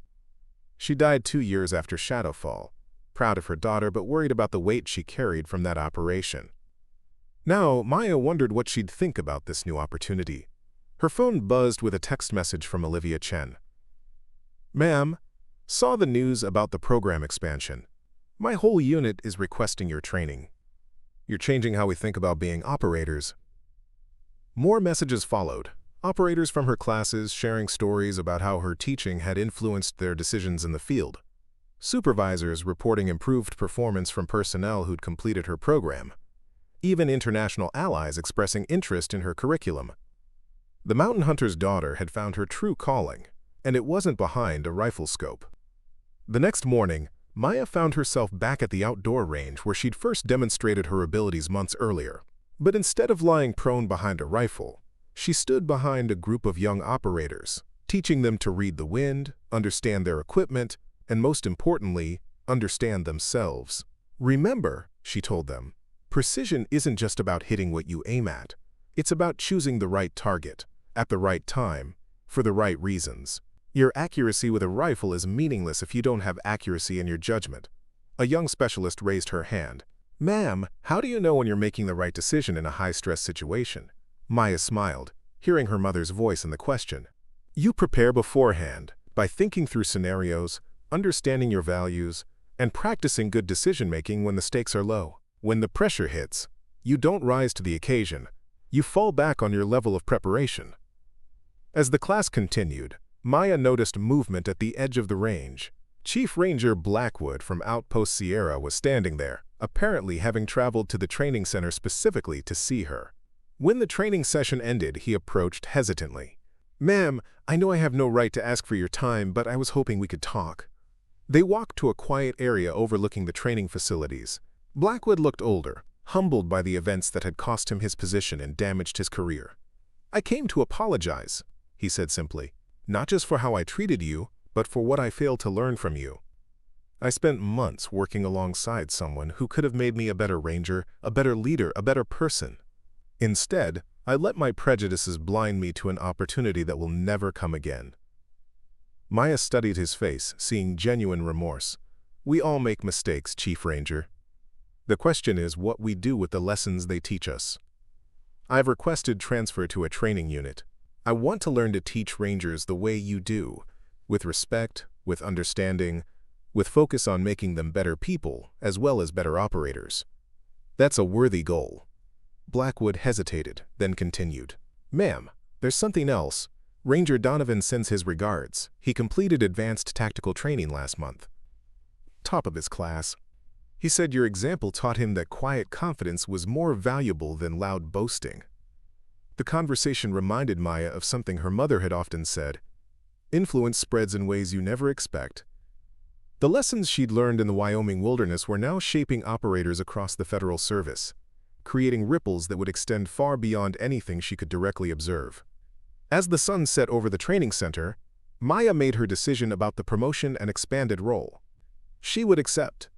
She died 2 years after Shadowfall, proud of her daughter but worried about the weight she carried from that operation. Now, Maya wondered what she'd think about this new opportunity. Her phone buzzed with a text message from Olivia Chen. "Ma'am, saw the news about the program expansion. My whole unit is requesting your training. You're changing how we think about being operators." More messages followed, operators from her classes sharing stories about how her teaching had influenced their decisions in the field. Supervisors reporting improved performance from personnel who'd completed her program. Even international allies expressing interest in her curriculum. The mountain hunter's daughter had found her true calling, and it wasn't behind a rifle scope. The next morning, Maya found herself back at the outdoor range where she'd first demonstrated her abilities months earlier. But instead of lying prone behind a rifle, she stood behind a group of young operators, teaching them to read the wind, understand their equipment, and most importantly, understand themselves. "Remember," she told them, "precision isn't just about hitting what you aim at. It's about choosing the right target, at the right time, for the right reasons. Your accuracy with a rifle is meaningless if you don't have accuracy in your judgment. A young specialist raised her hand. Ma'am, how do you know when you're making the right decision in a high-stress situation? Maya smiled, hearing her mother's voice in the question. You prepare beforehand, by thinking through scenarios, understanding your values, and practicing good decision-making when the stakes are low. When the pressure hits, you don't rise to the occasion. You fall back on your level of preparation. As the class continued, Maya noticed movement at the edge of the range. Chief Ranger Blackwood from Outpost Sierra was standing there, apparently having traveled to the training center specifically to see her. When the training session ended, he approached hesitantly. Ma'am, I know I have no right to ask for your time, but I was hoping we could talk. They walked to a quiet area overlooking the training facilities. Blackwood looked older, humbled by the events that had cost him his position and damaged his career. I came to apologize, he said simply, not just for how I treated you, but for what I failed to learn from you. I spent months working alongside someone who could have made me a better ranger, a better leader, a better person. Instead, I let my prejudices blind me to an opportunity that will never come again. Maya studied his face, seeing genuine remorse. We all make mistakes, Chief Ranger. The question is what we do with the lessons they teach us. I've requested transfer to a training unit. I want to learn to teach Rangers the way you do, with respect, with understanding, with focus on making them better people as well as better operators. That's a worthy goal. Blackwood hesitated, then continued. Ma'am, there's something else. Ranger Donovan sends his regards. He completed advanced tactical training last month. Top of his class. He said your example taught him that quiet confidence was more valuable than loud boasting. The conversation reminded Maya of something her mother had often said. Influence spreads in ways you never expect. The lessons she'd learned in the Wyoming wilderness were now shaping operators across the federal service, creating ripples that would extend far beyond anything she could directly observe. As the sun set over the training center, Maya made her decision about the promotion and expanded role. She would accept,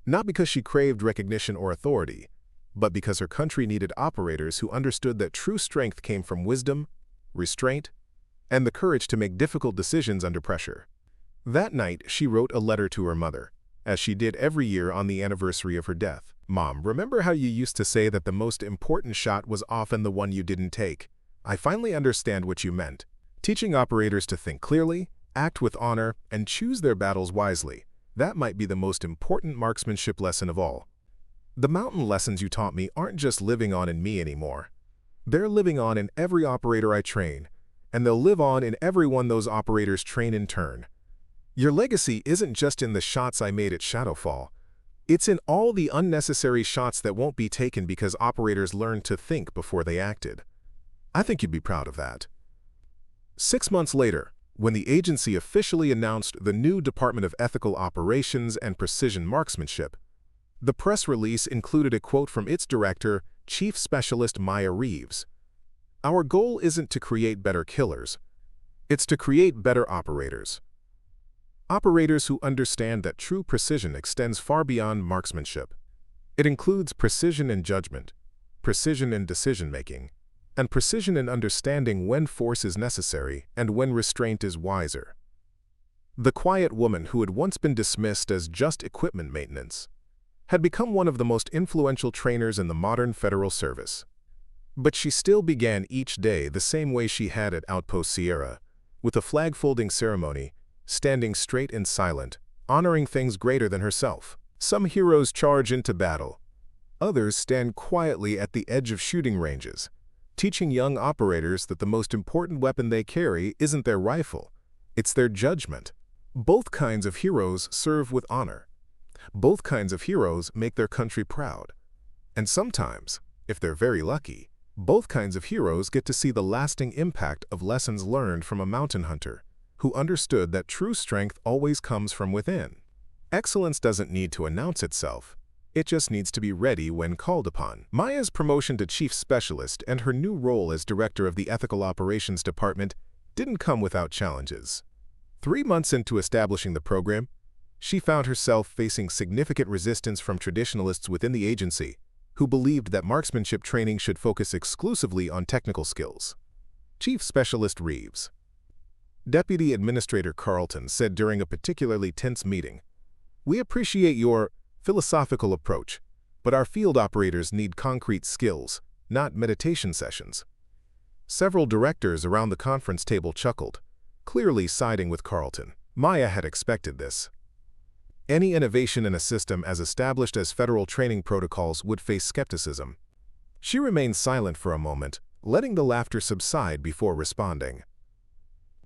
not because she craved recognition or authority, but because her country needed operators who understood that true strength came from wisdom, restraint, and the courage to make difficult decisions under pressure. That night, she wrote a letter to her mother, as she did every year on the anniversary of her death. Mom, remember how you used to say that the most important shot was often the one you didn't take? I finally understand what you meant. Teaching operators to think clearly, act with honor, and choose their battles wisely. That might be the most important marksmanship lesson of all. The mountain lessons you taught me aren't just living on in me anymore. They're living on in every operator I train, and they'll live on in everyone those operators train in turn. Your legacy isn't just in the shots I made at Shadowfall. It's in all the unnecessary shots that won't be taken because operators learned to think before they acted. I think you'd be proud of that. 6 months later, when the agency officially announced the new Department of Ethical Operations and Precision Marksmanship, the press release included a quote from its director, Chief Specialist Maya Reeves. Our goal isn't to create better killers. It's to create better operators. Operators who understand that true precision extends far beyond marksmanship. It includes precision in judgment, precision in decision-making, and precision in understanding when force is necessary and when restraint is wiser. The quiet woman who had once been dismissed as just equipment maintenance had become one of the most influential trainers in the modern federal service. But she still began each day the same way she had at Outpost Sierra, with a flag-folding ceremony, standing straight and silent, honoring things greater than herself. Some heroes charge into battle. Others stand quietly at the edge of shooting ranges, teaching young operators that the most important weapon they carry isn't their rifle, it's their judgment. Both kinds of heroes serve with honor. Both kinds of heroes make their country proud. And sometimes, if they're very lucky, both kinds of heroes get to see the lasting impact of lessons learned from a mountain hunter who understood that true strength always comes from within. Excellence doesn't need to announce itself. It just needs to be ready when called upon. Maya's promotion to Chief Specialist and her new role as Director of the Ethical Operations Department didn't come without challenges. 3 months into establishing the program, she found herself facing significant resistance from traditionalists within the agency, who believed that marksmanship training should focus exclusively on technical skills. Chief Specialist Reeves. Deputy Administrator Carlton said during a particularly tense meeting, "We appreciate your philosophical approach, but our field operators need concrete skills, not meditation sessions." Several directors around the conference table chuckled, clearly siding with Carlton. Maya had expected this. Any innovation in a system as established as federal training protocols would face skepticism. She remained silent for a moment, letting the laughter subside before responding.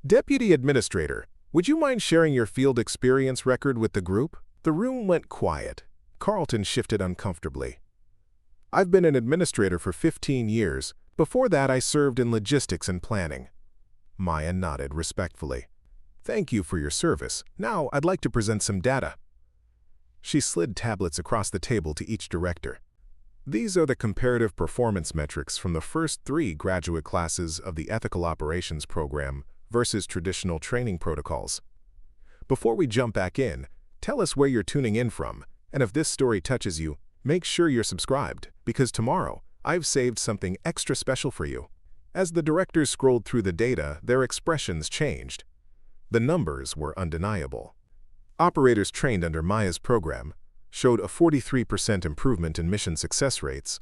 "Deputy Administrator, would you mind sharing your field experience record with the group?" The room went quiet. Carlton shifted uncomfortably. "I've been an administrator for 15 years. Before that, I served in logistics and planning." Maya nodded respectfully. "Thank you for your service. Now, I'd like to present some data." She slid tablets across the table to each director. "These are the comparative performance metrics from the first 3 graduate classes of the Ethical Operations program versus traditional training protocols. Before we jump back in, tell us where you're tuning in from, and if this story touches you, make sure you're subscribed, because tomorrow, I've saved something extra special for you." As the directors scrolled through the data, their expressions changed. The numbers were undeniable. Operators trained under Maya's program showed a 43% improvement in mission success rates,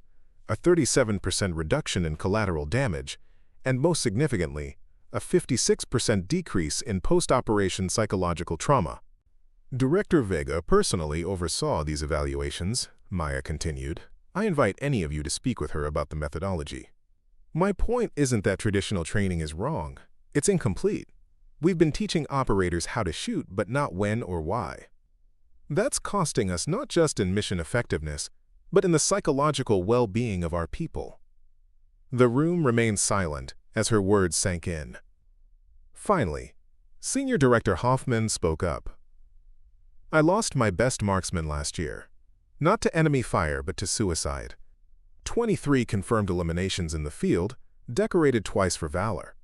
a 37% reduction in collateral damage, and most significantly, a 56% decrease in post-operation psychological trauma. Director Vega personally oversaw these evaluations, Maya continued. "I invite any of you to speak with her about the methodology. My point isn't that traditional training is wrong. It's incomplete. We've been teaching operators how to shoot, but not when or why. That's costing us not just in mission effectiveness, but in the psychological well-being of our people." The room remained silent as her words sank in. Finally, Senior Director Hoffman spoke up. "I lost my best marksman last year. Not to enemy fire, but to suicide. 23 confirmed eliminations in the field, decorated twice for valor.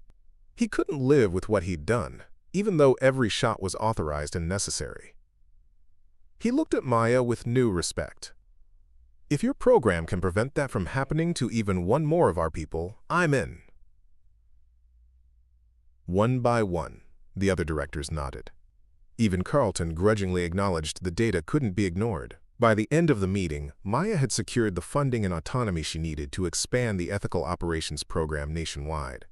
He couldn't live with what he'd done, even though every shot was authorized and necessary." He looked at Maya with new respect. "If your program can prevent that from happening to even one more of our people, I'm in." One by one, the other directors nodded. Even Carlton grudgingly acknowledged the data couldn't be ignored. By the end of the meeting, Maya had secured the funding and autonomy she needed to expand the Ethical Operations program nationwide.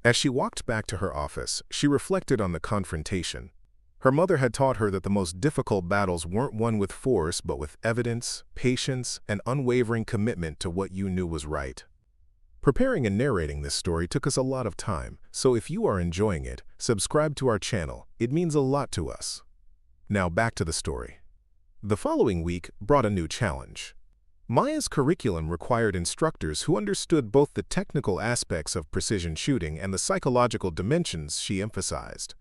As she walked back to her office, she reflected on the confrontation. Her mother had taught her that the most difficult battles weren't won with force, but with evidence, patience, and unwavering commitment to what you knew was right. Preparing and narrating this story took us a lot of time, so if you are enjoying it, subscribe to our channel. It means a lot to us. Now back to the story. The following week brought a new challenge. Maya's curriculum required instructors who understood both the technical aspects of precision shooting and the psychological dimensions she emphasized.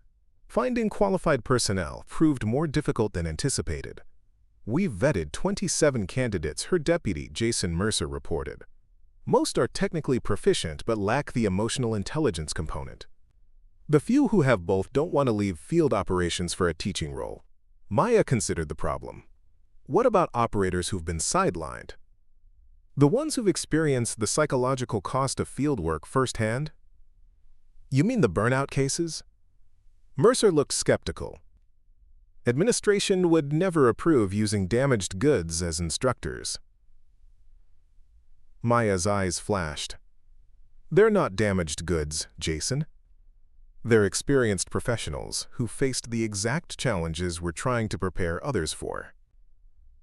Finding qualified personnel proved more difficult than anticipated. "We vetted 27 candidates," her deputy, Jason Mercer, reported. "Most are technically proficient but lack the emotional intelligence component. The few who have both don't want to leave field operations for a teaching role." Maya considered the problem. What about operators who've been sidelined? The ones who've experienced the psychological cost of field work firsthand? "You mean the burnout cases?" Mercer looked skeptical. "Administration would never approve using damaged goods as instructors." Maya's eyes flashed. "They're not damaged goods, Jason. They're experienced professionals who faced the exact challenges we're trying to prepare others for.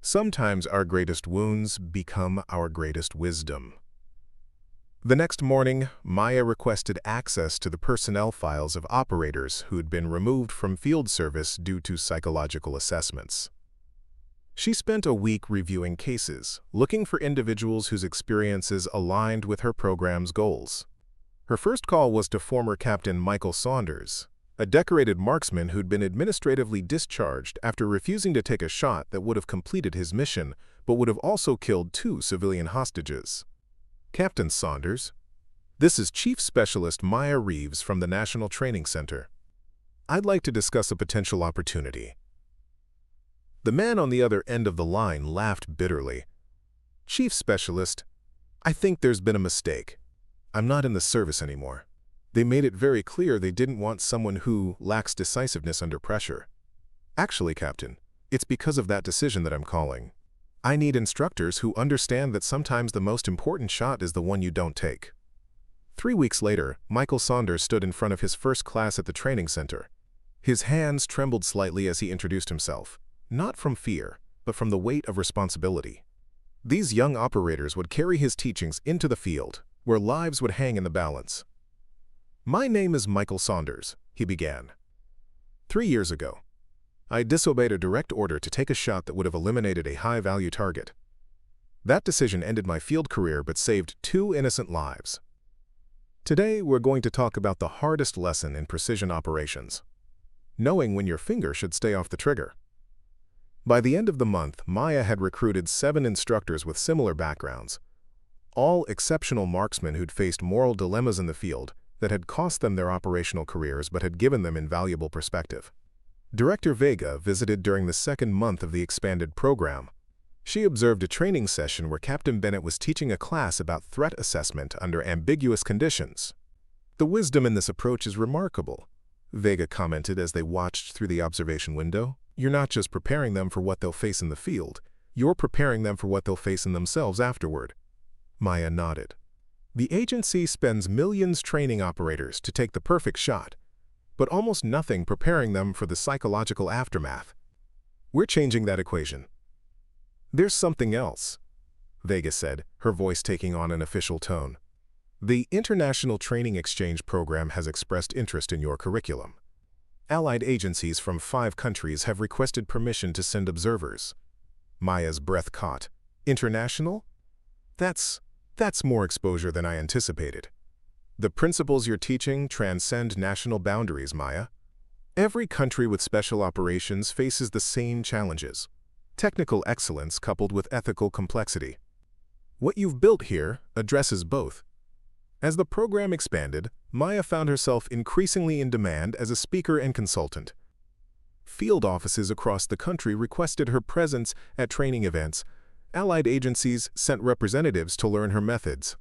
Sometimes our greatest wounds become our greatest wisdom." The next morning, Maya requested access to the personnel files of operators who'd been removed from field service due to psychological assessments. She spent a week reviewing cases, looking for individuals whose experiences aligned with her program's goals. Her first call was to former Captain Michael Saunders, a decorated marksman who'd been administratively discharged after refusing to take a shot that would have completed his mission but would have also killed 2 civilian hostages. "Captain Saunders, this is Chief Specialist Maya Reeves from the National Training Center. I'd like to discuss a potential opportunity." The man on the other end of the line laughed bitterly. "Chief Specialist, I think there's been a mistake. I'm not in the service anymore. They made it very clear they didn't want someone who lacks decisiveness under pressure. Actually, Captain, it's because of that decision that I'm calling. I need instructors who understand that sometimes the most important shot is the one you don't take. 3 weeks later, Michael Saunders stood in front of his first class at the training center. His hands trembled slightly as he introduced himself, not from fear, but from the weight of responsibility. These young operators would carry his teachings into the field, where lives would hang in the balance. "My name is Michael Saunders," he began. 3 years ago, I disobeyed a direct order to take a shot that would have eliminated a high-value target. That decision ended my field career but saved 2 innocent lives. Today, we're going to talk about the hardest lesson in precision operations: knowing when your finger should stay off the trigger. By the end of the month, Maya had recruited 7 instructors with similar backgrounds, all exceptional marksmen who'd faced moral dilemmas in the field that had cost them their operational careers but had given them invaluable perspective. Director Vega visited during the 2nd month of the expanded program. She observed a training session where Captain Bennett was teaching a class about threat assessment under ambiguous conditions. "The wisdom in this approach is remarkable," Vega commented as they watched through the observation window. "You're not just preparing them for what they'll face in the field, you're preparing them for what they'll face in themselves afterward." Maya nodded. "The agency spends millions training operators to take the perfect shot, but almost nothing preparing them for the psychological aftermath. We're changing that equation." "There's something else," Vega said, her voice taking on an official tone. "The International Training Exchange Program has expressed interest in your curriculum. Allied agencies from 5 countries have requested permission to send observers." Maya's breath caught. "International? That's more exposure than I anticipated. The principles you're teaching transcend national boundaries, Maya. Every country with special operations faces the same challenges: technical excellence coupled with ethical complexity. What you've built here addresses both." As the program expanded, Maya found herself increasingly in demand as a speaker and consultant. Field offices across the country requested her presence at training events. Allied agencies sent representatives to learn her methods.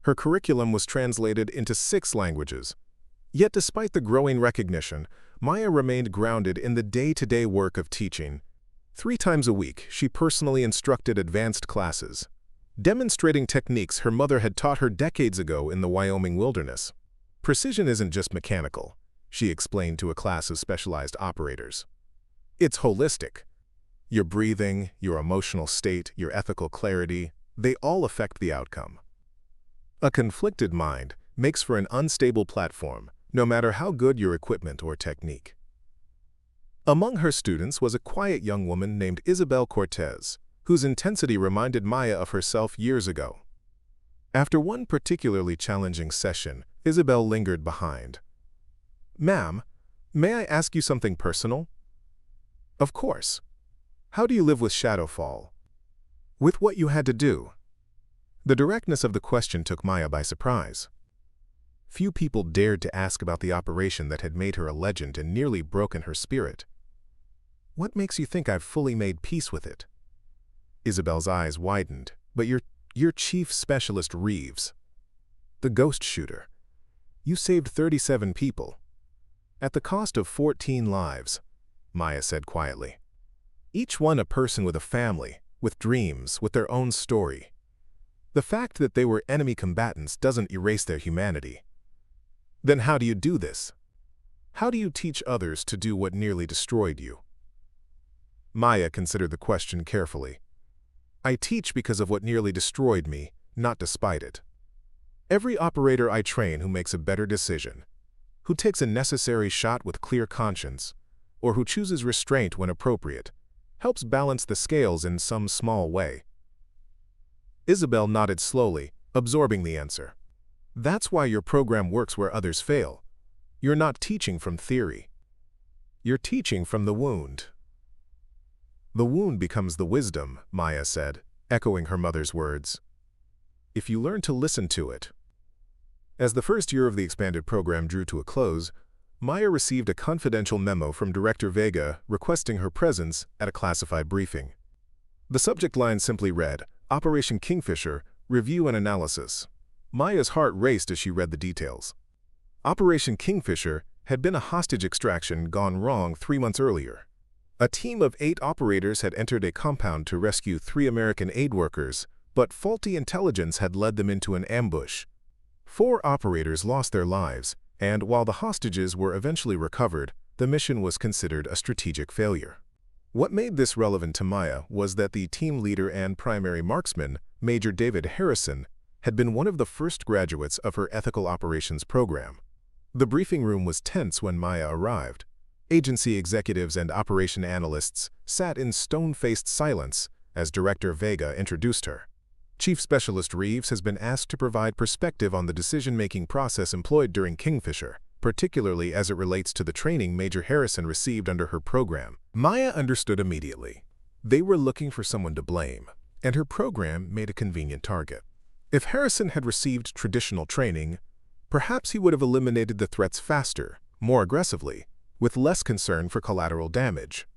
Her curriculum was translated into 6 languages. Yet despite the growing recognition, Maya remained grounded in the day-to-day work of teaching. 3 times a week, she personally instructed advanced classes, demonstrating techniques her mother had taught her decades ago in the Wyoming wilderness. "Precision isn't just mechanical," she explained to a class of specialized operators. "It's holistic. Your breathing, your emotional state, your ethical clarity, they all affect the outcome. A conflicted mind makes for an unstable platform, no matter how good your equipment or technique." Among her students was a quiet young woman named Isabel Cortez, whose intensity reminded Maya of herself years ago. After one particularly challenging session, Isabel lingered behind. "Ma'am, may I ask you something personal?" "Of course. How do you live with Shadowfall?" "With what you had to do?" The directness of the question took Maya by surprise. Few people dared to ask about the operation that had made her a legend and nearly broken her spirit. "What makes you think I've fully made peace with it?" Isabel's eyes widened. "But your chief specialist, Reeves, the ghost shooter. You saved 37 people. At the cost of 14 lives," Maya said quietly. "Each one a person with a family, with dreams, with their own story. The fact that they were enemy combatants doesn't erase their humanity. Then how do you do this? How do you teach others to do what nearly destroyed you?" Maya considered the question carefully. "I teach because of what nearly destroyed me, not despite it. Every operator I train who makes a better decision, who takes a necessary shot with clear conscience, or who chooses restraint when appropriate, helps balance the scales in some small way." Isabel nodded slowly, absorbing the answer. "That's why your program works where others fail. You're not teaching from theory. You're teaching from the wound." "The wound becomes the wisdom," Maya said, echoing her mother's words. "If you learn to listen to it." As the first year of the expanded program drew to a close, Maya received a confidential memo from Director Vega requesting her presence at a classified briefing. The subject line simply read, "Operation Kingfisher, Review and Analysis." Maya's heart raced as she read the details. Operation Kingfisher had been a hostage extraction gone wrong 3 months earlier. A team of 8 operators had entered a compound to rescue 3 American aid workers, but faulty intelligence had led them into an ambush. 4 operators lost their lives, and while the hostages were eventually recovered, the mission was considered a strategic failure. What made this relevant to Maya was that the team leader and primary marksman, Major David Harrison, had been one of the first graduates of her ethical operations program. The briefing room was tense when Maya arrived. Agency executives and operation analysts sat in stone-faced silence as Director Vega introduced her. Chief Specialist Reeves has been asked to provide perspective on the decision-making process employed during Kingfisher, particularly as it relates to the training Major Harrison received under her program. Maya understood immediately. They were looking for someone to blame, and her program made a convenient target. If Harrison had received traditional training, perhaps he would have eliminated the threats faster, more aggressively, with less concern for collateral damage.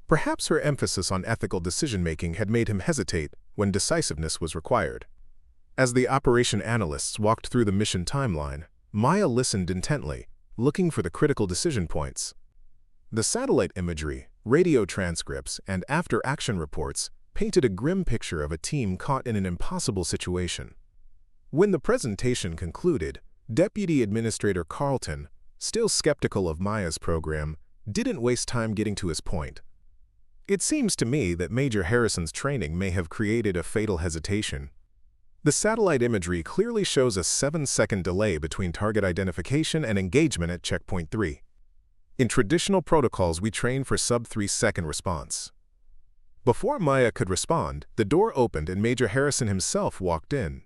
Perhaps her emphasis on ethical decision-making had made him hesitate when decisiveness was required. As the operation analysts walked through the mission timeline, Maya listened intently, looking for the critical decision points. The satellite imagery, radio transcripts, and after-action reports painted a grim picture of a team caught in an impossible situation. When the presentation concluded, Deputy Administrator Carlton, still skeptical of Maya's program, didn't waste time getting to his point. It seems to me that Major Harrison's training may have created a fatal hesitation. The satellite imagery clearly shows a 7-second delay between target identification and engagement at checkpoint 3. In traditional protocols, we train for sub-3-second response. Before Maya could respond, the door opened and Major Harrison himself walked in.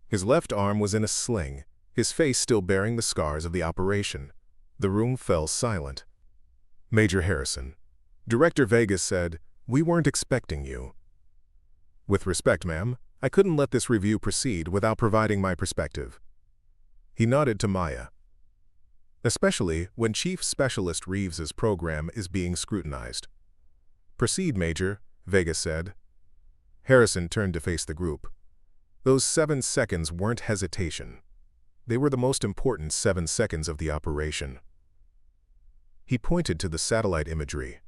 His left arm was in a sling, his face still bearing the scars of the operation. The room fell silent. Major Harrison, Director Vegas said, "We weren't expecting you." "With respect, ma'am, I couldn't let this review proceed without providing my perspective." He nodded to Maya. "Especially when Chief Specialist Reeves's program is being scrutinized." "Proceed, Major," Vegas said. Harrison turned to face the group. Those 7 seconds weren't hesitation. They were the most important 7 seconds of the operation. He pointed to the satellite imagery.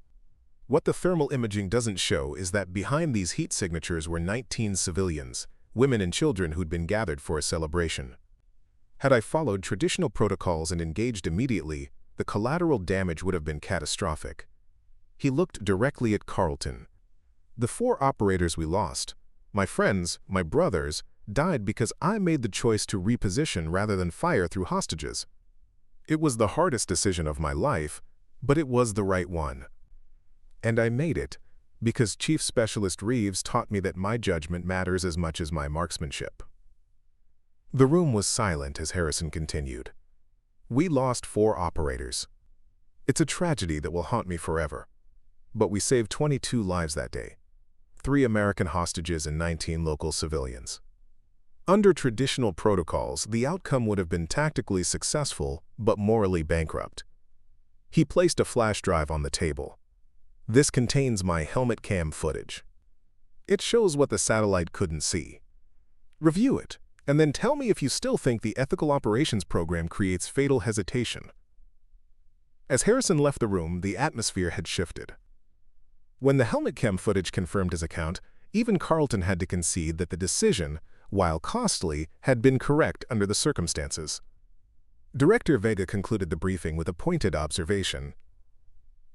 What the thermal imaging doesn't show is that behind these heat signatures were 19 civilians, women and children who'd been gathered for a celebration. Had I followed traditional protocols and engaged immediately, the collateral damage would have been catastrophic. He looked directly at Carlton. The 4 operators we lost, my friends, my brothers, died because I made the choice to reposition rather than fire through hostages. It was the hardest decision of my life, but it was the right one. And I made it because Chief Specialist Reeves taught me that my judgment matters as much as my marksmanship. The room was silent as Harrison continued. We lost 4 operators. It's a tragedy that will haunt me forever. But we saved 22 lives that day. 3 American hostages and 19 local civilians. Under traditional protocols, the outcome would have been tactically successful, but morally bankrupt. He placed a flash drive on the table. This contains my helmet cam footage. It shows what the satellite couldn't see. Review it, and then tell me if you still think the ethical operations program creates fatal hesitation. As Harrison left the room, the atmosphere had shifted. When the helmet cam footage confirmed his account, even Carlton had to concede that the decision, while costly, had been correct under the circumstances. Director Vega concluded the briefing with a pointed observation.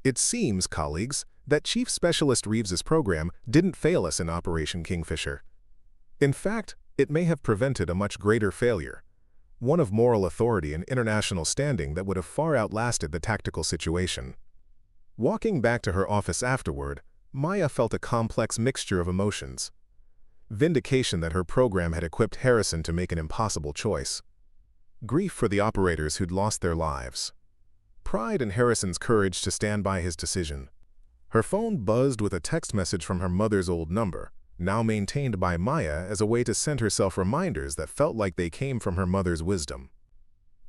"It seems, colleagues, that Chief Specialist Reeves's program didn't fail us in Operation Kingfisher. In fact, it may have prevented a much greater failure, one of moral authority and international standing that would have far outlasted the tactical situation." Walking back to her office afterward, Maya felt a complex mixture of emotions. Vindication that her program had equipped Harrison to make an impossible choice. Grief for the operators who'd lost their lives. Pride in Harrison's courage to stand by his decision. Her phone buzzed with a text message from her mother's old number, now maintained by Maya as a way to send herself reminders that felt like they came from her mother's wisdom.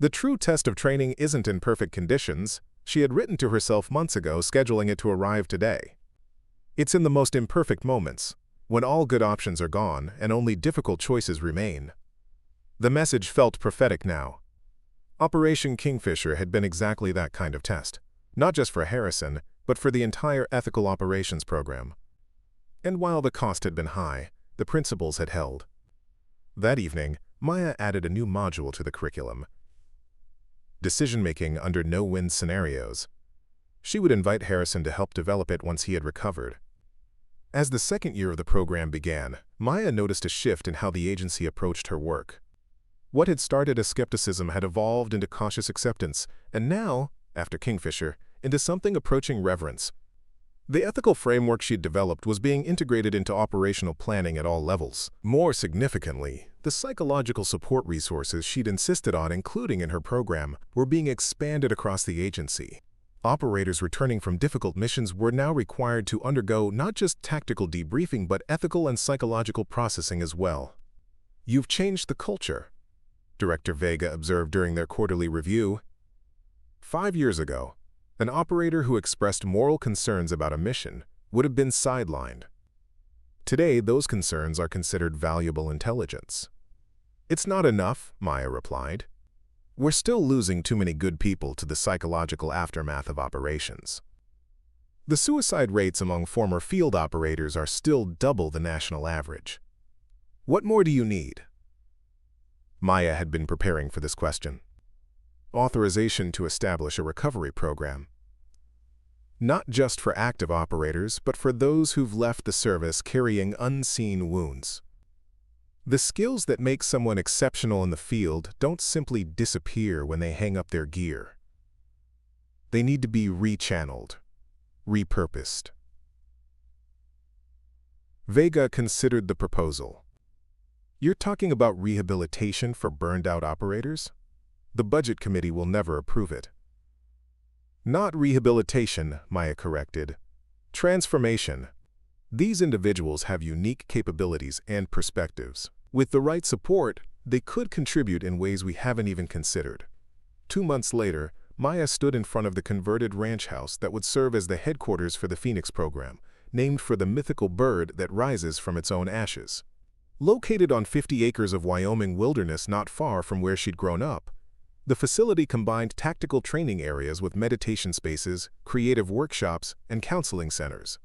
The true test of training isn't in perfect conditions, she had written to herself months ago, scheduling it to arrive today. It's in the most imperfect moments, when all good options are gone and only difficult choices remain. The message felt prophetic now. Operation Kingfisher had been exactly that kind of test, not just for Harrison, but for the entire ethical operations program. And while the cost had been high, the principles had held. That evening, Maya added a new module to the curriculum: decision-making under no-win scenarios. She would invite Harrison to help develop it once he had recovered. As the second year of the program began, Maya noticed a shift in how the agency approached her work. What had started as skepticism had evolved into cautious acceptance, and now, after Kingfisher, into something approaching reverence. The ethical framework she'd developed was being integrated into operational planning at all levels. More significantly, the psychological support resources she'd insisted on including in her program were being expanded across the agency. Operators returning from difficult missions were now required to undergo not just tactical debriefing but ethical and psychological processing as well. "You've changed the culture," Director Vega observed during their quarterly review. 5 years ago, an operator who expressed moral concerns about a mission would have been sidelined. Today, those concerns are considered valuable intelligence. "It's not enough," Maya replied. "We're still losing too many good people to the psychological aftermath of operations." The suicide rates among former field operators are still double the national average. "What more do you need?" Maya had been preparing for this question. Authorization to establish a recovery program. Not just for active operators, but for those who've left the service carrying unseen wounds. The skills that make someone exceptional in the field don't simply disappear when they hang up their gear. They need to be rechanneled, repurposed. Vega considered the proposal. "You're talking about rehabilitation for burned-out operators? The Budget Committee will never approve it." "Not rehabilitation," Maya corrected. "Transformation. These individuals have unique capabilities and perspectives. With the right support, they could contribute in ways we haven't even considered." 2 months later, Maya stood in front of the converted ranch house that would serve as the headquarters for the Phoenix program, named for the mythical bird that rises from its own ashes. Located on 50 acres of Wyoming wilderness not far from where she'd grown up, the facility combined tactical training areas with meditation spaces, creative workshops, and counseling centers.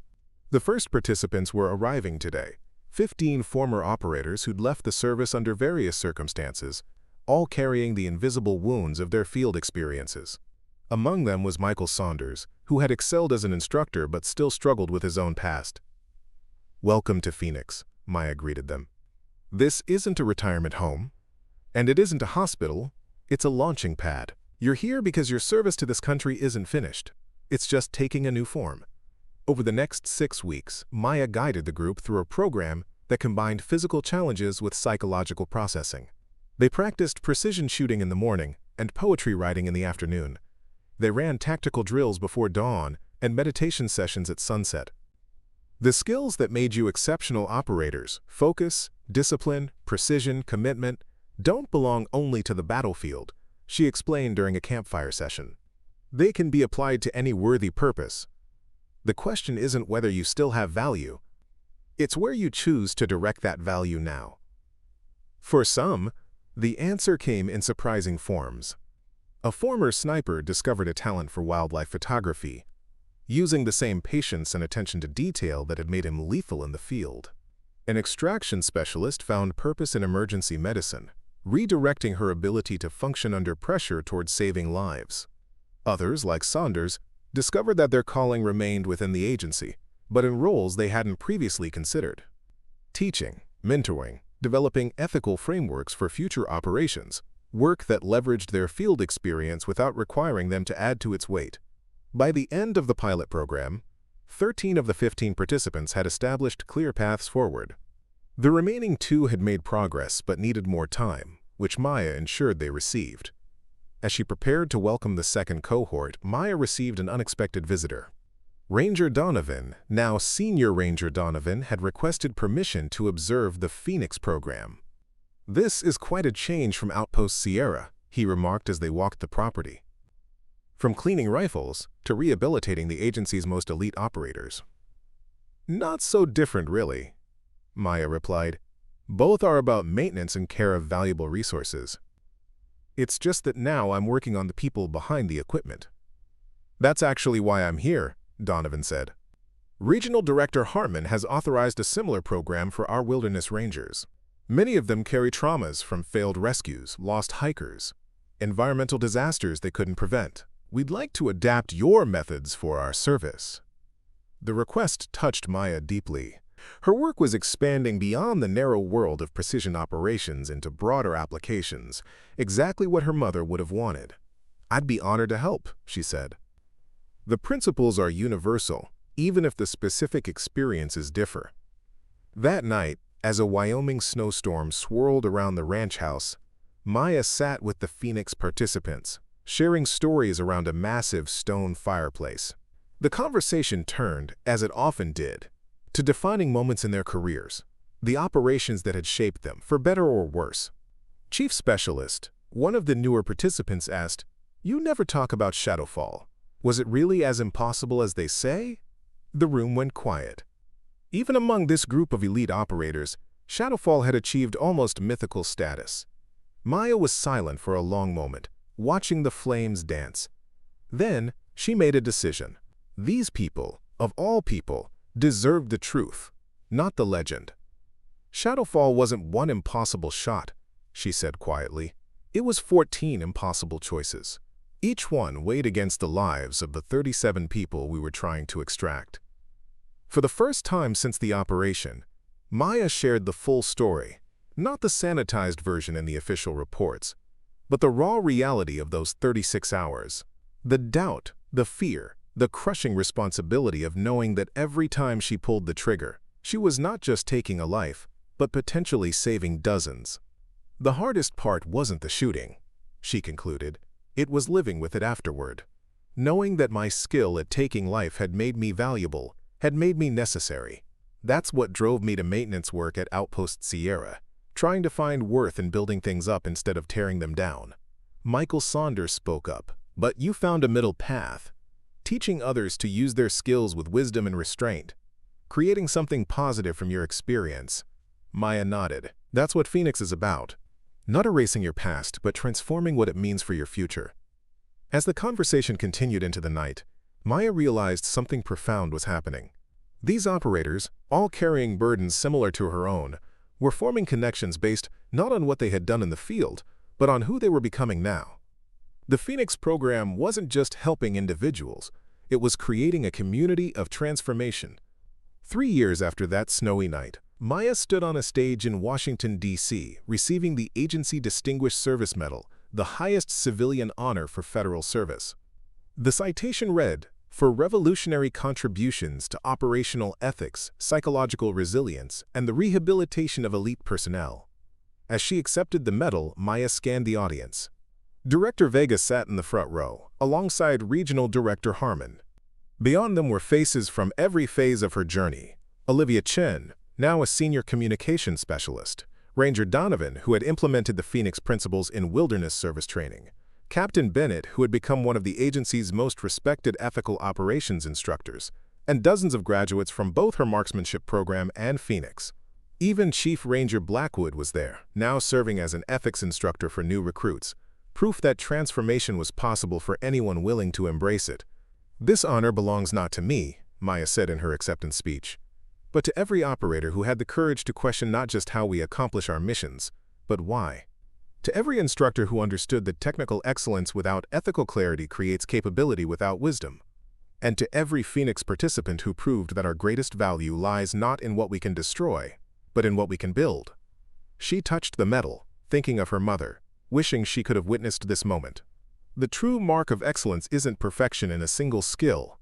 The first participants were arriving today, 15 former operators who'd left the service under various circumstances, all carrying the invisible wounds of their field experiences. Among them was Michael Saunders, who had excelled as an instructor but still struggled with his own past. "Welcome to Phoenix," Maya greeted them. "This isn't a retirement home, and it isn't a hospital. It's a launching pad. You're here because your service to this country isn't finished. It's just taking a new form." Over the next 6 weeks, Maya guided the group through a program that combined physical challenges with psychological processing. They practiced precision shooting in the morning and poetry writing in the afternoon. They ran tactical drills before dawn and meditation sessions at sunset. The skills that made you exceptional operators, focus, discipline, precision, commitment, don't belong only to the battlefield, she explained during a campfire session. They can be applied to any worthy purpose. The question isn't whether you still have value. It's where you choose to direct that value now. For some, the answer came in surprising forms. A former sniper discovered a talent for wildlife photography, using the same patience and attention to detail that had made him lethal in the field. An extraction specialist found purpose in emergency medicine, redirecting her ability to function under pressure towards saving lives. Others, like Saunders, discovered that their calling remained within the agency, but in roles they hadn't previously considered. Teaching, mentoring, developing ethical frameworks for future operations, work that leveraged their field experience without requiring them to add to its weight. By the end of the pilot program, 13 of the 15 participants had established clear paths forward. The remaining 2 had made progress but needed more time, which Maya ensured they received. As she prepared to welcome the second cohort, Maya received an unexpected visitor. Ranger Donovan, now Senior Ranger Donovan, had requested permission to observe the Phoenix program. "This is quite a change from Outpost Sierra," he remarked as they walked the property. "From cleaning rifles to rehabilitating the agency's most elite operators." "Not so different, really," Maya replied. "Both are about maintenance and care of valuable resources." It's just that now I'm working on the people behind the equipment. That's actually why I'm here, Donovan said. Regional Director Harmon has authorized a similar program for our wilderness rangers. Many of them carry traumas from failed rescues, lost hikers, environmental disasters they couldn't prevent. We'd like to adapt your methods for our service. The request touched Maya deeply. Her work was expanding beyond the narrow world of precision operations into broader applications, exactly what her mother would have wanted. I'd be honored to help, she said. The principles are universal, even if the specific experiences differ. That night, as a Wyoming snowstorm swirled around the ranch house, Maya sat with the Phoenix participants, sharing stories around a massive stone fireplace. The conversation turned, as it often did, to defining moments in their careers, the operations that had shaped them, for better or worse. Chief Specialist, one of the newer participants, asked, "You never talk about Shadowfall. Was it really as impossible as they say?" The room went quiet. Even among this group of elite operators, Shadowfall had achieved almost mythical status. Maya was silent for a long moment, watching the flames dance. Then, she made a decision. These people, of all people, deserved the truth, not the legend. Shadowfall wasn't one impossible shot, she said quietly. It was 14 impossible choices. Each one weighed against the lives of the 37 people we were trying to extract. For the first time since the operation, Maya shared the full story, not the sanitized version in the official reports, but the raw reality of those 36 hours. The doubt, the fear, the crushing responsibility of knowing that every time she pulled the trigger, she was not just taking a life, but potentially saving dozens. The hardest part wasn't the shooting, she concluded. It was living with it afterward. Knowing that my skill at taking life had made me valuable, had made me necessary. That's what drove me to maintenance work at Outpost Sierra, trying to find worth in building things up instead of tearing them down. Michael Saunders spoke up, "But you found a middle path. Teaching others to use their skills with wisdom and restraint. Creating something positive from your experience." Maya nodded. "That's what Phoenix is about. Not erasing your past, but transforming what it means for your future." As the conversation continued into the night, Maya realized something profound was happening. These operators, all carrying burdens similar to her own, were forming connections based not on what they had done in the field, but on who they were becoming now. The Phoenix program wasn't just helping individuals, it was creating a community of transformation. 3 years after that snowy night, Maya stood on a stage in Washington, D.C., receiving the Agency Distinguished Service Medal, the highest civilian honor for federal service. The citation read, "For revolutionary contributions to operational ethics, psychological resilience, and the rehabilitation of elite personnel." As she accepted the medal, Maya scanned the audience. Director Vega sat in the front row, alongside Regional Director Harmon. Beyond them were faces from every phase of her journey. Olivia Chen, now a senior communications specialist. Ranger Donovan, who had implemented the Phoenix principles in wilderness service training. Captain Bennett, who had become one of the agency's most respected ethical operations instructors. And dozens of graduates from both her marksmanship program and Phoenix. Even Chief Ranger Blackwood was there, now serving as an ethics instructor for new recruits. Proof that transformation was possible for anyone willing to embrace it. "This honor belongs not to me," Maya said in her acceptance speech, "but to every operator who had the courage to question not just how we accomplish our missions, but why. To every instructor who understood that technical excellence without ethical clarity creates capability without wisdom. And to every Phoenix participant who proved that our greatest value lies not in what we can destroy, but in what we can build." She touched the medal, thinking of her mother, wishing she could have witnessed this moment. The true mark of excellence isn't perfection in a single skill.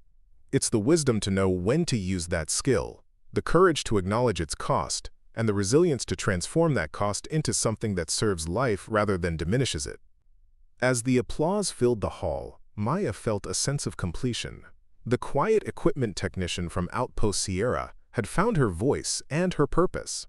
It's the wisdom to know when to use that skill, the courage to acknowledge its cost, and the resilience to transform that cost into something that serves life rather than diminishes it. As the applause filled the hall, Maya felt a sense of completion. The quiet equipment technician from Outpost Sierra had found her voice and her purpose.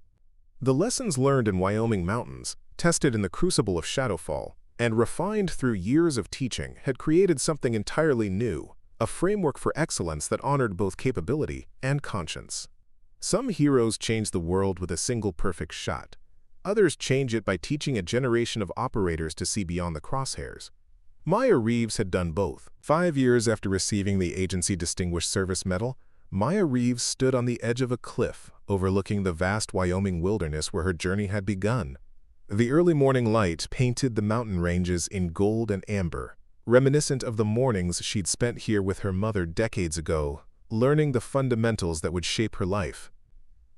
The lessons learned in Wyoming mountains, tested in the crucible of Shadowfall, and refined through years of teaching had created something entirely new, a framework for excellence that honored both capability and conscience. Some heroes change the world with a single perfect shot. Others change it by teaching a generation of operators to see beyond the crosshairs. Maya Reeves had done both. 5 years after receiving the Agency Distinguished Service Medal, Maya Reeves stood on the edge of a cliff, overlooking the vast Wyoming wilderness where her journey had begun. The early morning light painted the mountain ranges in gold and amber, reminiscent of the mornings she'd spent here with her mother decades ago, learning the fundamentals that would shape her life.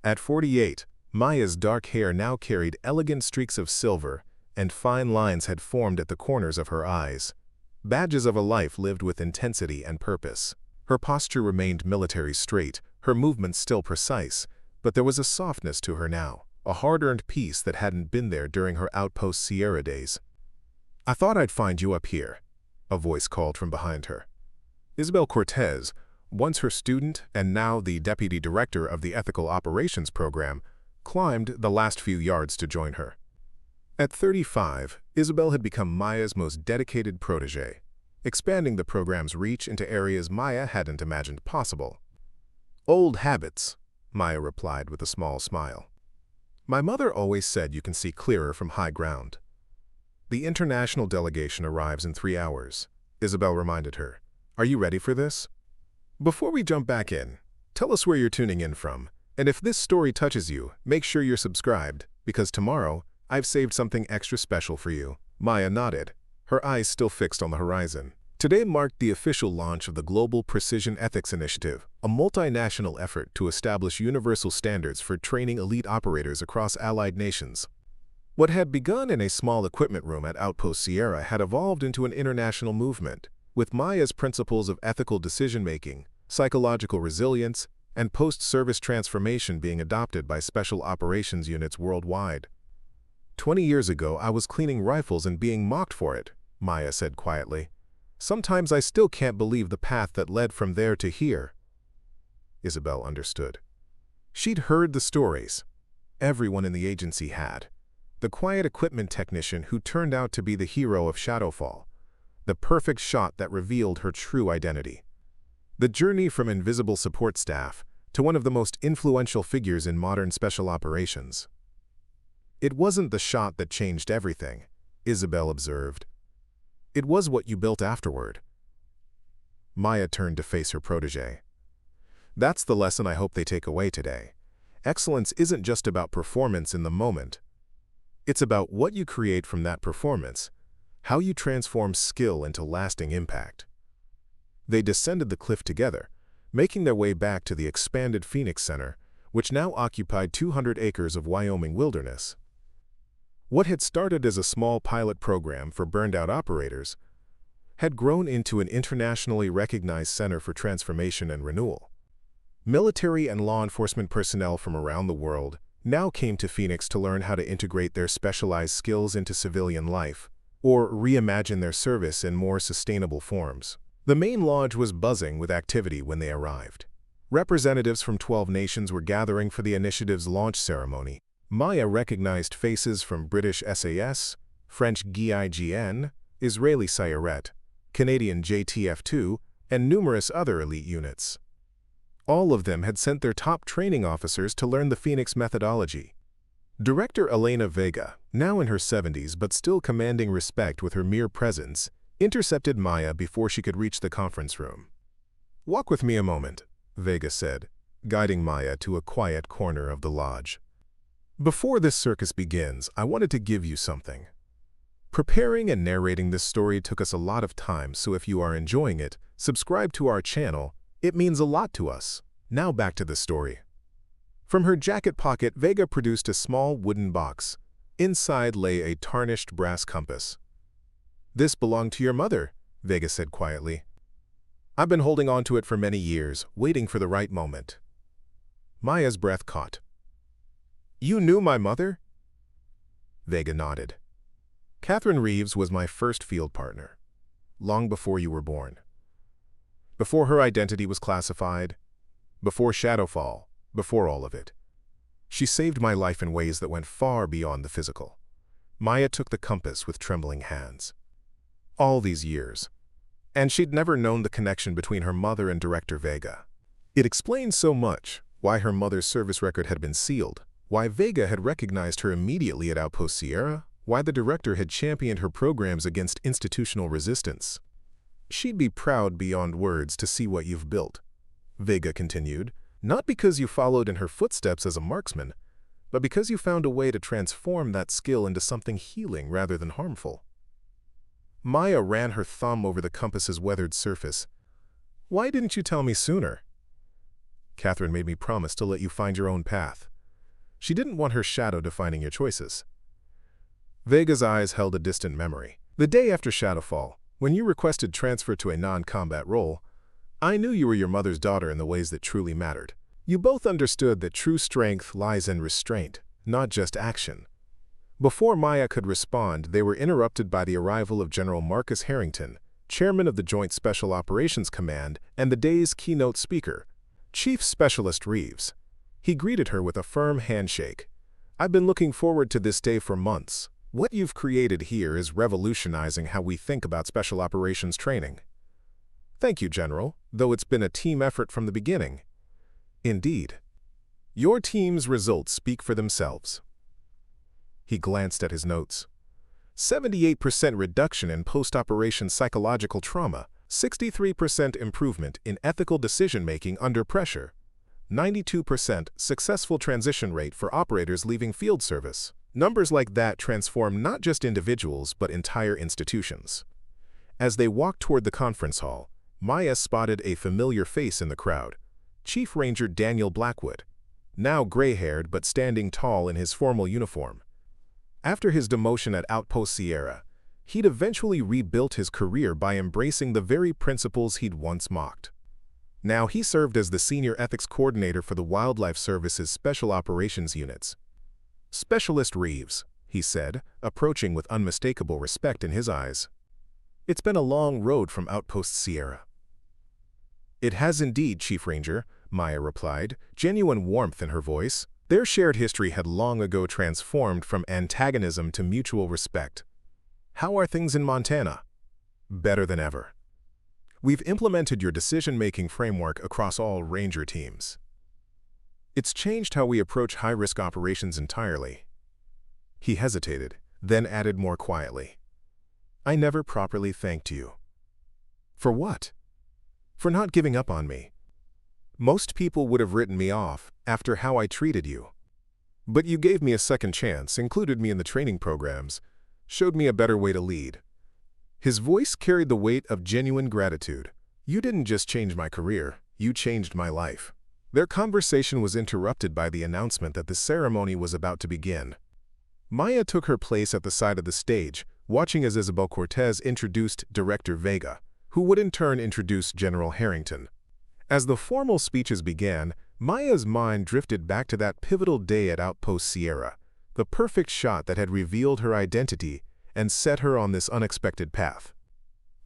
At 48, Maya's dark hair now carried elegant streaks of silver, and fine lines had formed at the corners of her eyes, badges of a life lived with intensity and purpose. Her posture remained military straight, her movements still precise, but there was a softness to her now, a hard-earned peace that hadn't been there during her Outpost Sierra days. "I thought I'd find you up here," a voice called from behind her. Isabel Cortez, once her student and now the deputy director of the Ethical Operations Program, climbed the last few yards to join her. At 35, Isabel had become Maya's most dedicated protege, expanding the program's reach into areas Maya hadn't imagined possible. "Old habits," Maya replied with a small smile. "My mother always said you can see clearer from high ground." "The international delegation arrives in 3 hours," Isabel reminded her. "Are you ready for this?" Before we jump back in, tell us where you're tuning in from, and if this story touches you, make sure you're subscribed, because tomorrow, I've saved something extra special for you. Maya nodded, her eyes still fixed on the horizon. Today marked the official launch of the Global Precision Ethics Initiative, a multinational effort to establish universal standards for training elite operators across allied nations. What had begun in a small equipment room at Outpost Sierra had evolved into an international movement, with Maya's principles of ethical decision-making, psychological resilience, and post-service transformation being adopted by special operations units worldwide. 20 years ago, I was cleaning rifles and being mocked for it, Maya said quietly. Sometimes I still can't believe the path that led from there to here. Isabel understood. She'd heard the stories. Everyone in the agency had. The quiet equipment technician who turned out to be the hero of Shadowfall. The perfect shot that revealed her true identity. The journey from invisible support staff to one of the most influential figures in modern special operations. It wasn't the shot that changed everything, Isabel observed. It was what you built afterward. Maya turned to face her protege. That's the lesson I hope they take away today. Excellence isn't just about performance in the moment. It's about what you create from that performance, how you transform skill into lasting impact. They descended the cliff together, making their way back to the expanded Phoenix Center, which now occupied 200 acres of Wyoming wilderness. What had started as a small pilot program for burned-out operators had grown into an internationally recognized center for transformation and renewal. Military and law enforcement personnel from around the world now came to Phoenix to learn how to integrate their specialized skills into civilian life, or reimagine their service in more sustainable forms. The main lodge was buzzing with activity when they arrived. Representatives from 12 nations were gathering for the initiative's launch ceremony. Maya recognized faces from British SAS, French GIGN, Israeli Sayeret, Canadian JTF-2, and numerous other elite units. All of them had sent their top training officers to learn the Phoenix methodology. Director Elena Vega, now in her 70s but still commanding respect with her mere presence, intercepted Maya before she could reach the conference room. "Walk with me a moment," Vega said, guiding Maya to a quiet corner of the lodge. "Before this circus begins, I wanted to give you something. Preparing and narrating this story took us a lot of time, so if you are enjoying it, subscribe to our channel. It means a lot to us. Now back to the story." From her jacket pocket, Vega produced a small wooden box. Inside lay a tarnished brass compass. "This belonged to your mother," Vega said quietly. "I've been holding on to it for many years, waiting for the right moment." Maya's breath caught. "You knew my mother?" Vega nodded. "Catherine Reeves was my first field partner, long before you were born. Before her identity was classified, before Shadowfall, before all of it. She saved my life in ways that went far beyond the physical." Maya took the compass with trembling hands. All these years. And she'd never known the connection between her mother and Director Vega. It explained so much, why her mother's service record had been sealed, Why Vega had recognized her immediately at Outpost Sierra, why the director had championed her programs against institutional resistance. "She'd be proud beyond words to see what you've built," Vega continued, "not because you followed in her footsteps as a marksman, but because you found a way to transform that skill into something healing rather than harmful." Maya ran her thumb over the compass's weathered surface. "Why didn't you tell me sooner?" "Catherine made me promise to let you find your own path. She didn't want her shadow defining your choices." Vega's eyes held a distant memory. "The day after Shadowfall, when you requested transfer to a non-combat role, I knew you were your mother's daughter in the ways that truly mattered. You both understood that true strength lies in restraint, not just action." Before Maya could respond, they were interrupted by the arrival of General Marcus Harrington, chairman of the Joint Special Operations Command and the day's keynote speaker, Chief Specialist Reeves. He greeted her with a firm handshake. "I've been looking forward to this day for months. What you've created here is revolutionizing how we think about special operations training." "Thank you, General, though it's been a team effort from the beginning." "Indeed. Your team's results speak for themselves." He glanced at his notes. 78% reduction in post-operation psychological trauma, 63% improvement in ethical decision-making under pressure, 92% successful transition rate for operators leaving field service. Numbers like that transform not just individuals but entire institutions. As they walked toward the conference hall, Maya spotted a familiar face in the crowd, Chief Ranger Daniel Blackwood, now gray-haired but standing tall in his formal uniform. After his demotion at Outpost Sierra, he'd eventually rebuilt his career by embracing the very principles he'd once mocked. Now he served as the Senior Ethics Coordinator for the Wildlife Service's Special Operations Units. "Specialist Reeves," he said, approaching with unmistakable respect in his eyes. "It's been a long road from Outpost Sierra." "It has indeed, Chief Ranger," Maya replied, genuine warmth in her voice. Their shared history had long ago transformed from antagonism to mutual respect. "How are things in Montana?" "Better than ever. We've implemented your decision-making framework across all Ranger teams. It's changed how we approach high-risk operations entirely." He hesitated, then added more quietly, "I never properly thanked you." "For what?" "For not giving up on me. Most people would have written me off after how I treated you. But you gave me a second chance, included me in the training programs, showed me a better way to lead." His voice carried the weight of genuine gratitude. "You didn't just change my career, you changed my life." Their conversation was interrupted by the announcement that the ceremony was about to begin. Maya took her place at the side of the stage, watching as Isabel Cortez introduced Director Vega, who would in turn introduce General Harrington. As the formal speeches began, Maya's mind drifted back to that pivotal day at Outpost Sierra, the perfect shot that had revealed her identity and set her on this unexpected path.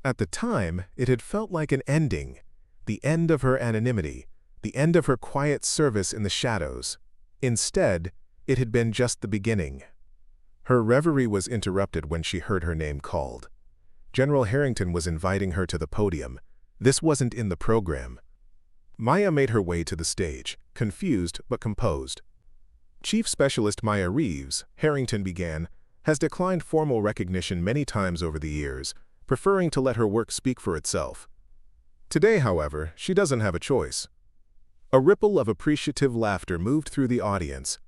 At the time, it had felt like an ending, the end of her anonymity, the end of her quiet service in the shadows. Instead, it had been just the beginning. Her reverie was interrupted when she heard her name called. General Harrington was inviting her to the podium. This wasn't in the program. Maya made her way to the stage, confused but composed. "Chief Specialist Maya Reeves," Harrington began, "has declined formal recognition many times over the years, preferring to let her work speak for itself. Today, however, she doesn't have a choice." A ripple of appreciative laughter moved through the audience.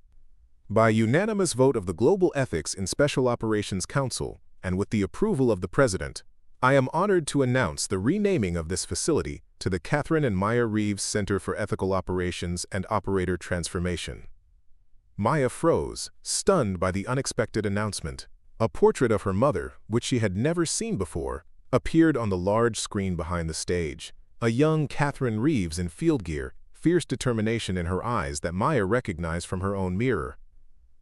"By unanimous vote of the Global Ethics in Special Operations Council, and with the approval of the President, I am honored to announce the renaming of this facility to the Catherine and Maya Reeves Center for Ethical Operations and Operator Transformation." Maya froze, stunned by the unexpected announcement. A portrait of her mother, which she had never seen before, appeared on the large screen behind the stage. A young Catherine Reeves in field gear, fierce determination in her eyes that Maya recognized from her own mirror.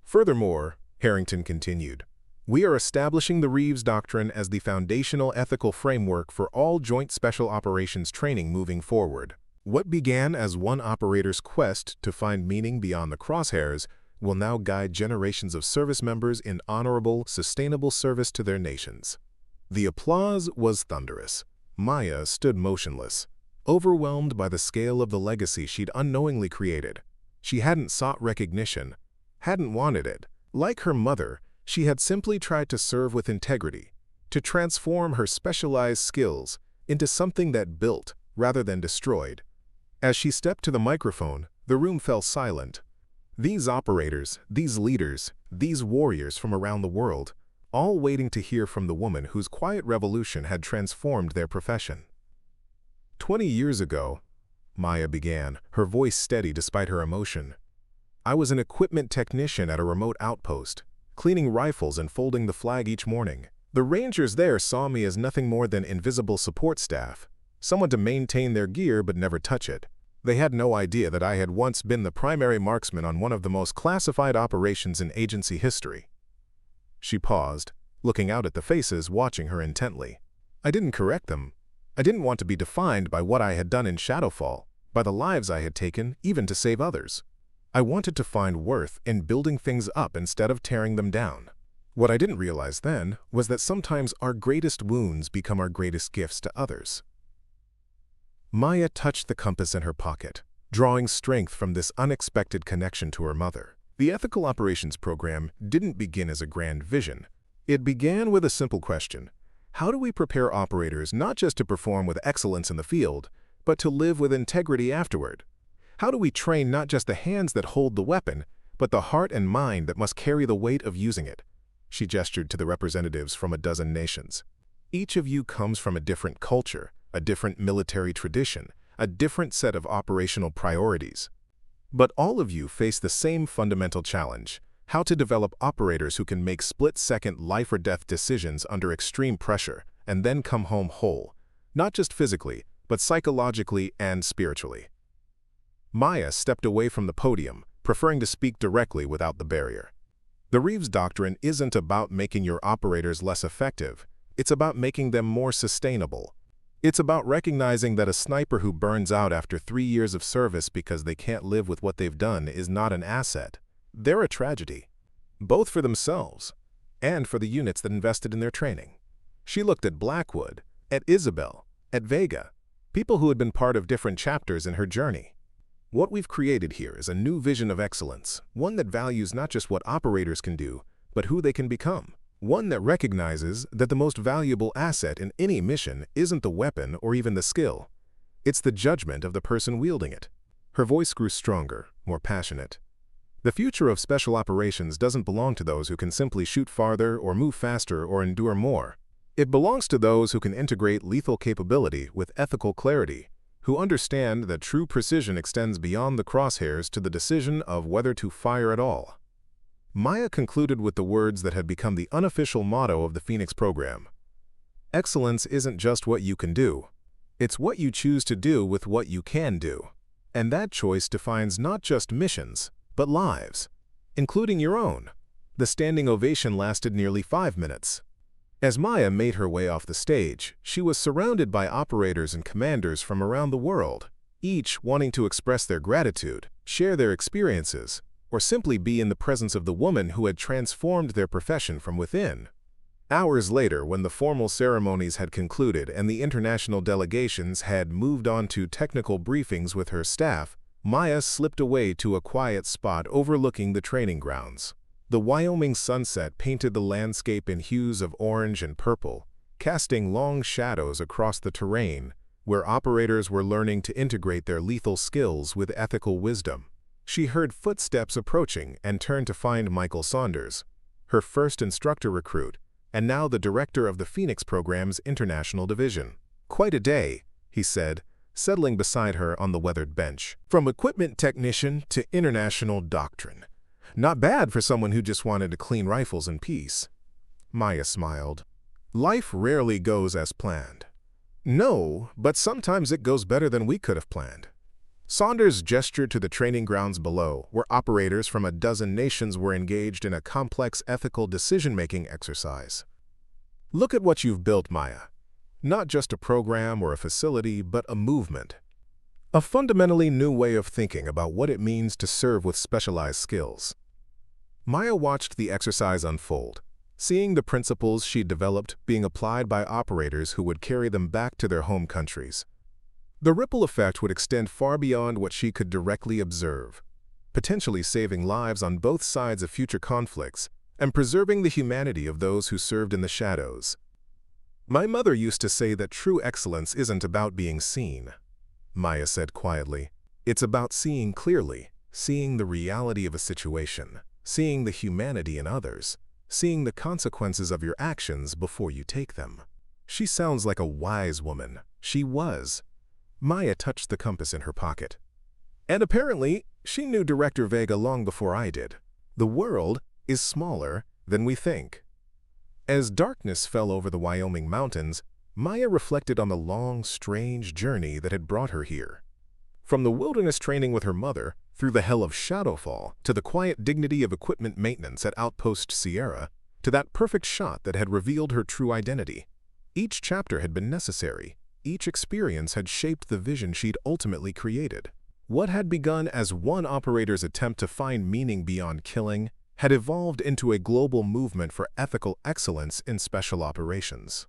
"Furthermore," Harrington continued, "we are establishing the Reeves Doctrine as the foundational ethical framework for all Joint Special Operations training moving forward. What began as one operator's quest to find meaning beyond the crosshairs will now guide generations of service members in honorable, sustainable service to their nations." The applause was thunderous. Maya stood motionless, overwhelmed by the scale of the legacy she'd unknowingly created. She hadn't sought recognition, hadn't wanted it. Like her mother, she had simply tried to serve with integrity, to transform her specialized skills into something that built rather than destroyed. As she stepped to the microphone, the room fell silent. These operators, these leaders, these warriors from around the world, all waiting to hear from the woman whose quiet revolution had transformed their profession. 20 years ago, Maya began, her voice steady despite her emotion. I was an equipment technician at a remote outpost, cleaning rifles and folding the flag each morning. The rangers there saw me as nothing more than invisible support staff, someone to maintain their gear but never touch it. They had no idea that I had once been the primary marksman on one of the most classified operations in agency history. She paused, looking out at the faces watching her intently. I didn't correct them. I didn't want to be defined by what I had done in Shadowfall, by the lives I had taken, even to save others. I wanted to find worth in building things up instead of tearing them down. What I didn't realize then was that sometimes our greatest wounds become our greatest gifts to others. Maya touched the compass in her pocket, drawing strength from this unexpected connection to her mother. The Ethical Operations Program didn't begin as a grand vision. It began with a simple question. How do we prepare operators not just to perform with excellence in the field, but to live with integrity afterward? How do we train not just the hands that hold the weapon, but the heart and mind that must carry the weight of using it? She gestured to the representatives from a dozen nations. Each of you comes from a different culture, a different military tradition, a different set of operational priorities. But all of you face the same fundamental challenge: how to develop operators who can make split-second life-or-death decisions under extreme pressure and then come home whole, not just physically, but psychologically and spiritually. Maya stepped away from the podium, preferring to speak directly without the barrier. The Reeves Doctrine isn't about making your operators less effective. It's about making them more sustainable. It's about recognizing that a sniper who burns out after 3 years of service because they can't live with what they've done is not an asset. They're a tragedy, both for themselves and for the units that invested in their training. She looked at Blackwood, at Isabel, at Vega, people who had been part of different chapters in her journey. What we've created here is a new vision of excellence, one that values not just what operators can do, but who they can become. One that recognizes that the most valuable asset in any mission isn't the weapon or even the skill. It's the judgment of the person wielding it. Her voice grew stronger, more passionate. The future of special operations doesn't belong to those who can simply shoot farther or move faster or endure more. It belongs to those who can integrate lethal capability with ethical clarity, who understand that true precision extends beyond the crosshairs to the decision of whether to fire at all. Maya concluded with the words that had become the unofficial motto of the Phoenix program. Excellence isn't just what you can do. It's what you choose to do with what you can do. And that choice defines not just missions, but lives, including your own. The standing ovation lasted nearly 5 minutes. As Maya made her way off the stage, she was surrounded by operators and commanders from around the world, each wanting to express their gratitude, share their experiences, or simply be in the presence of the woman who had transformed their profession from within. Hours later, when the formal ceremonies had concluded and the international delegations had moved on to technical briefings with her staff, Maya slipped away to a quiet spot overlooking the training grounds. The Wyoming sunset painted the landscape in hues of orange and purple, casting long shadows across the terrain, where operators were learning to integrate their lethal skills with ethical wisdom. She heard footsteps approaching and turned to find Michael Saunders, her first instructor recruit, and now the director of the Phoenix program's international division. "Quite a day," he said, settling beside her on the weathered bench. "From equipment technician to international doctrine. Not bad for someone who just wanted to clean rifles in peace." Maya smiled. "Life rarely goes as planned." "No, but sometimes it goes better than we could have planned." Saunders gestured to the training grounds below, where operators from a dozen nations were engaged in a complex ethical decision-making exercise. "Look at what you've built, Maya. Not just a program or a facility, but a movement. A fundamentally new way of thinking about what it means to serve with specialized skills." Maya watched the exercise unfold, seeing the principles she'd developed being applied by operators who would carry them back to their home countries. The ripple effect would extend far beyond what she could directly observe. potentially saving lives on both sides of future conflicts and preserving the humanity of those who served in the shadows. My mother used to say that true excellence isn't about being seen, Maya said quietly. It's about seeing clearly, seeing the reality of a situation, seeing the humanity in others, seeing the consequences of your actions before you take them. She sounds like a wise woman. She was. Maya touched the compass in her pocket. And apparently, she knew Director Vega long before I did. The world is smaller than we think. As darkness fell over the Wyoming mountains, Maya reflected on the long, strange journey that had brought her here. From the wilderness training with her mother, through the hell of Shadowfall, to the quiet dignity of equipment maintenance at Outpost Sierra, to that perfect shot that had revealed her true identity. Each chapter had been necessary. Each experience had shaped the vision she'd ultimately created. What had begun as one operator's attempt to find meaning beyond killing had evolved into a global movement for ethical excellence in special operations.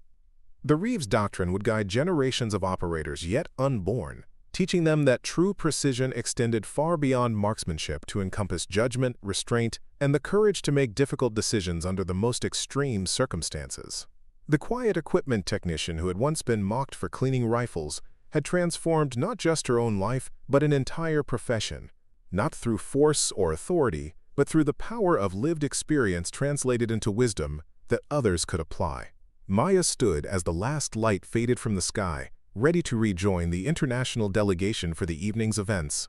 The Reeves doctrine would guide generations of operators yet unborn, teaching them that true precision extended far beyond marksmanship to encompass judgment, restraint, and the courage to make difficult decisions under the most extreme circumstances. The quiet equipment technician who had once been mocked for cleaning rifles had transformed not just her own life, but an entire profession, not through force or authority, but through the power of lived experience translated into wisdom that others could apply. Maya stood as the last light faded from the sky, ready to rejoin the international delegation for the evening's events.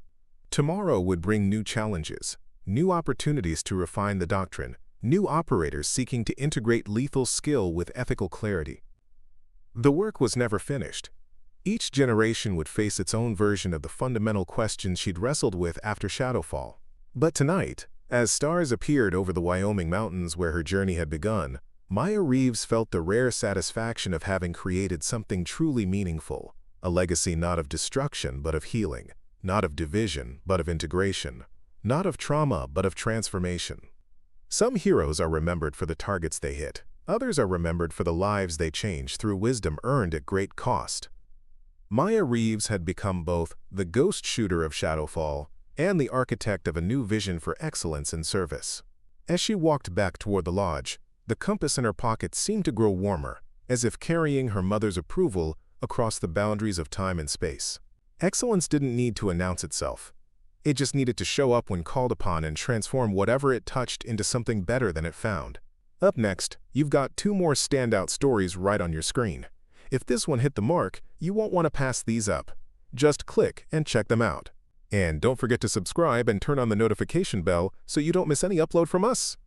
Tomorrow would bring new challenges, new opportunities to refine the doctrine, new operators seeking to integrate lethal skill with ethical clarity. The work was never finished. Each generation would face its own version of the fundamental questions she'd wrestled with after Shadowfall. But tonight, as stars appeared over the Wyoming mountains where her journey had begun, Maya Reeves felt the rare satisfaction of having created something truly meaningful, a legacy not of destruction but of healing, not of division but of integration, not of trauma but of transformation. Some heroes are remembered for the targets they hit, others are remembered for the lives they changed through wisdom earned at great cost. Maya Reeves had become both the ghost shooter of Shadowfall and the architect of a new vision for excellence in service. As she walked back toward the lodge, the compass in her pocket seemed to grow warmer, as if carrying her mother's approval across the boundaries of time and space. Excellence didn't need to announce itself. It just needed to show up when called upon and transform whatever it touched into something better than it found. Up next, you've got 2 more standout stories right on your screen. If this one hit the mark, you won't want to pass these up. Just click and check them out. And don't forget to subscribe and turn on the notification bell so you don't miss any upload from us.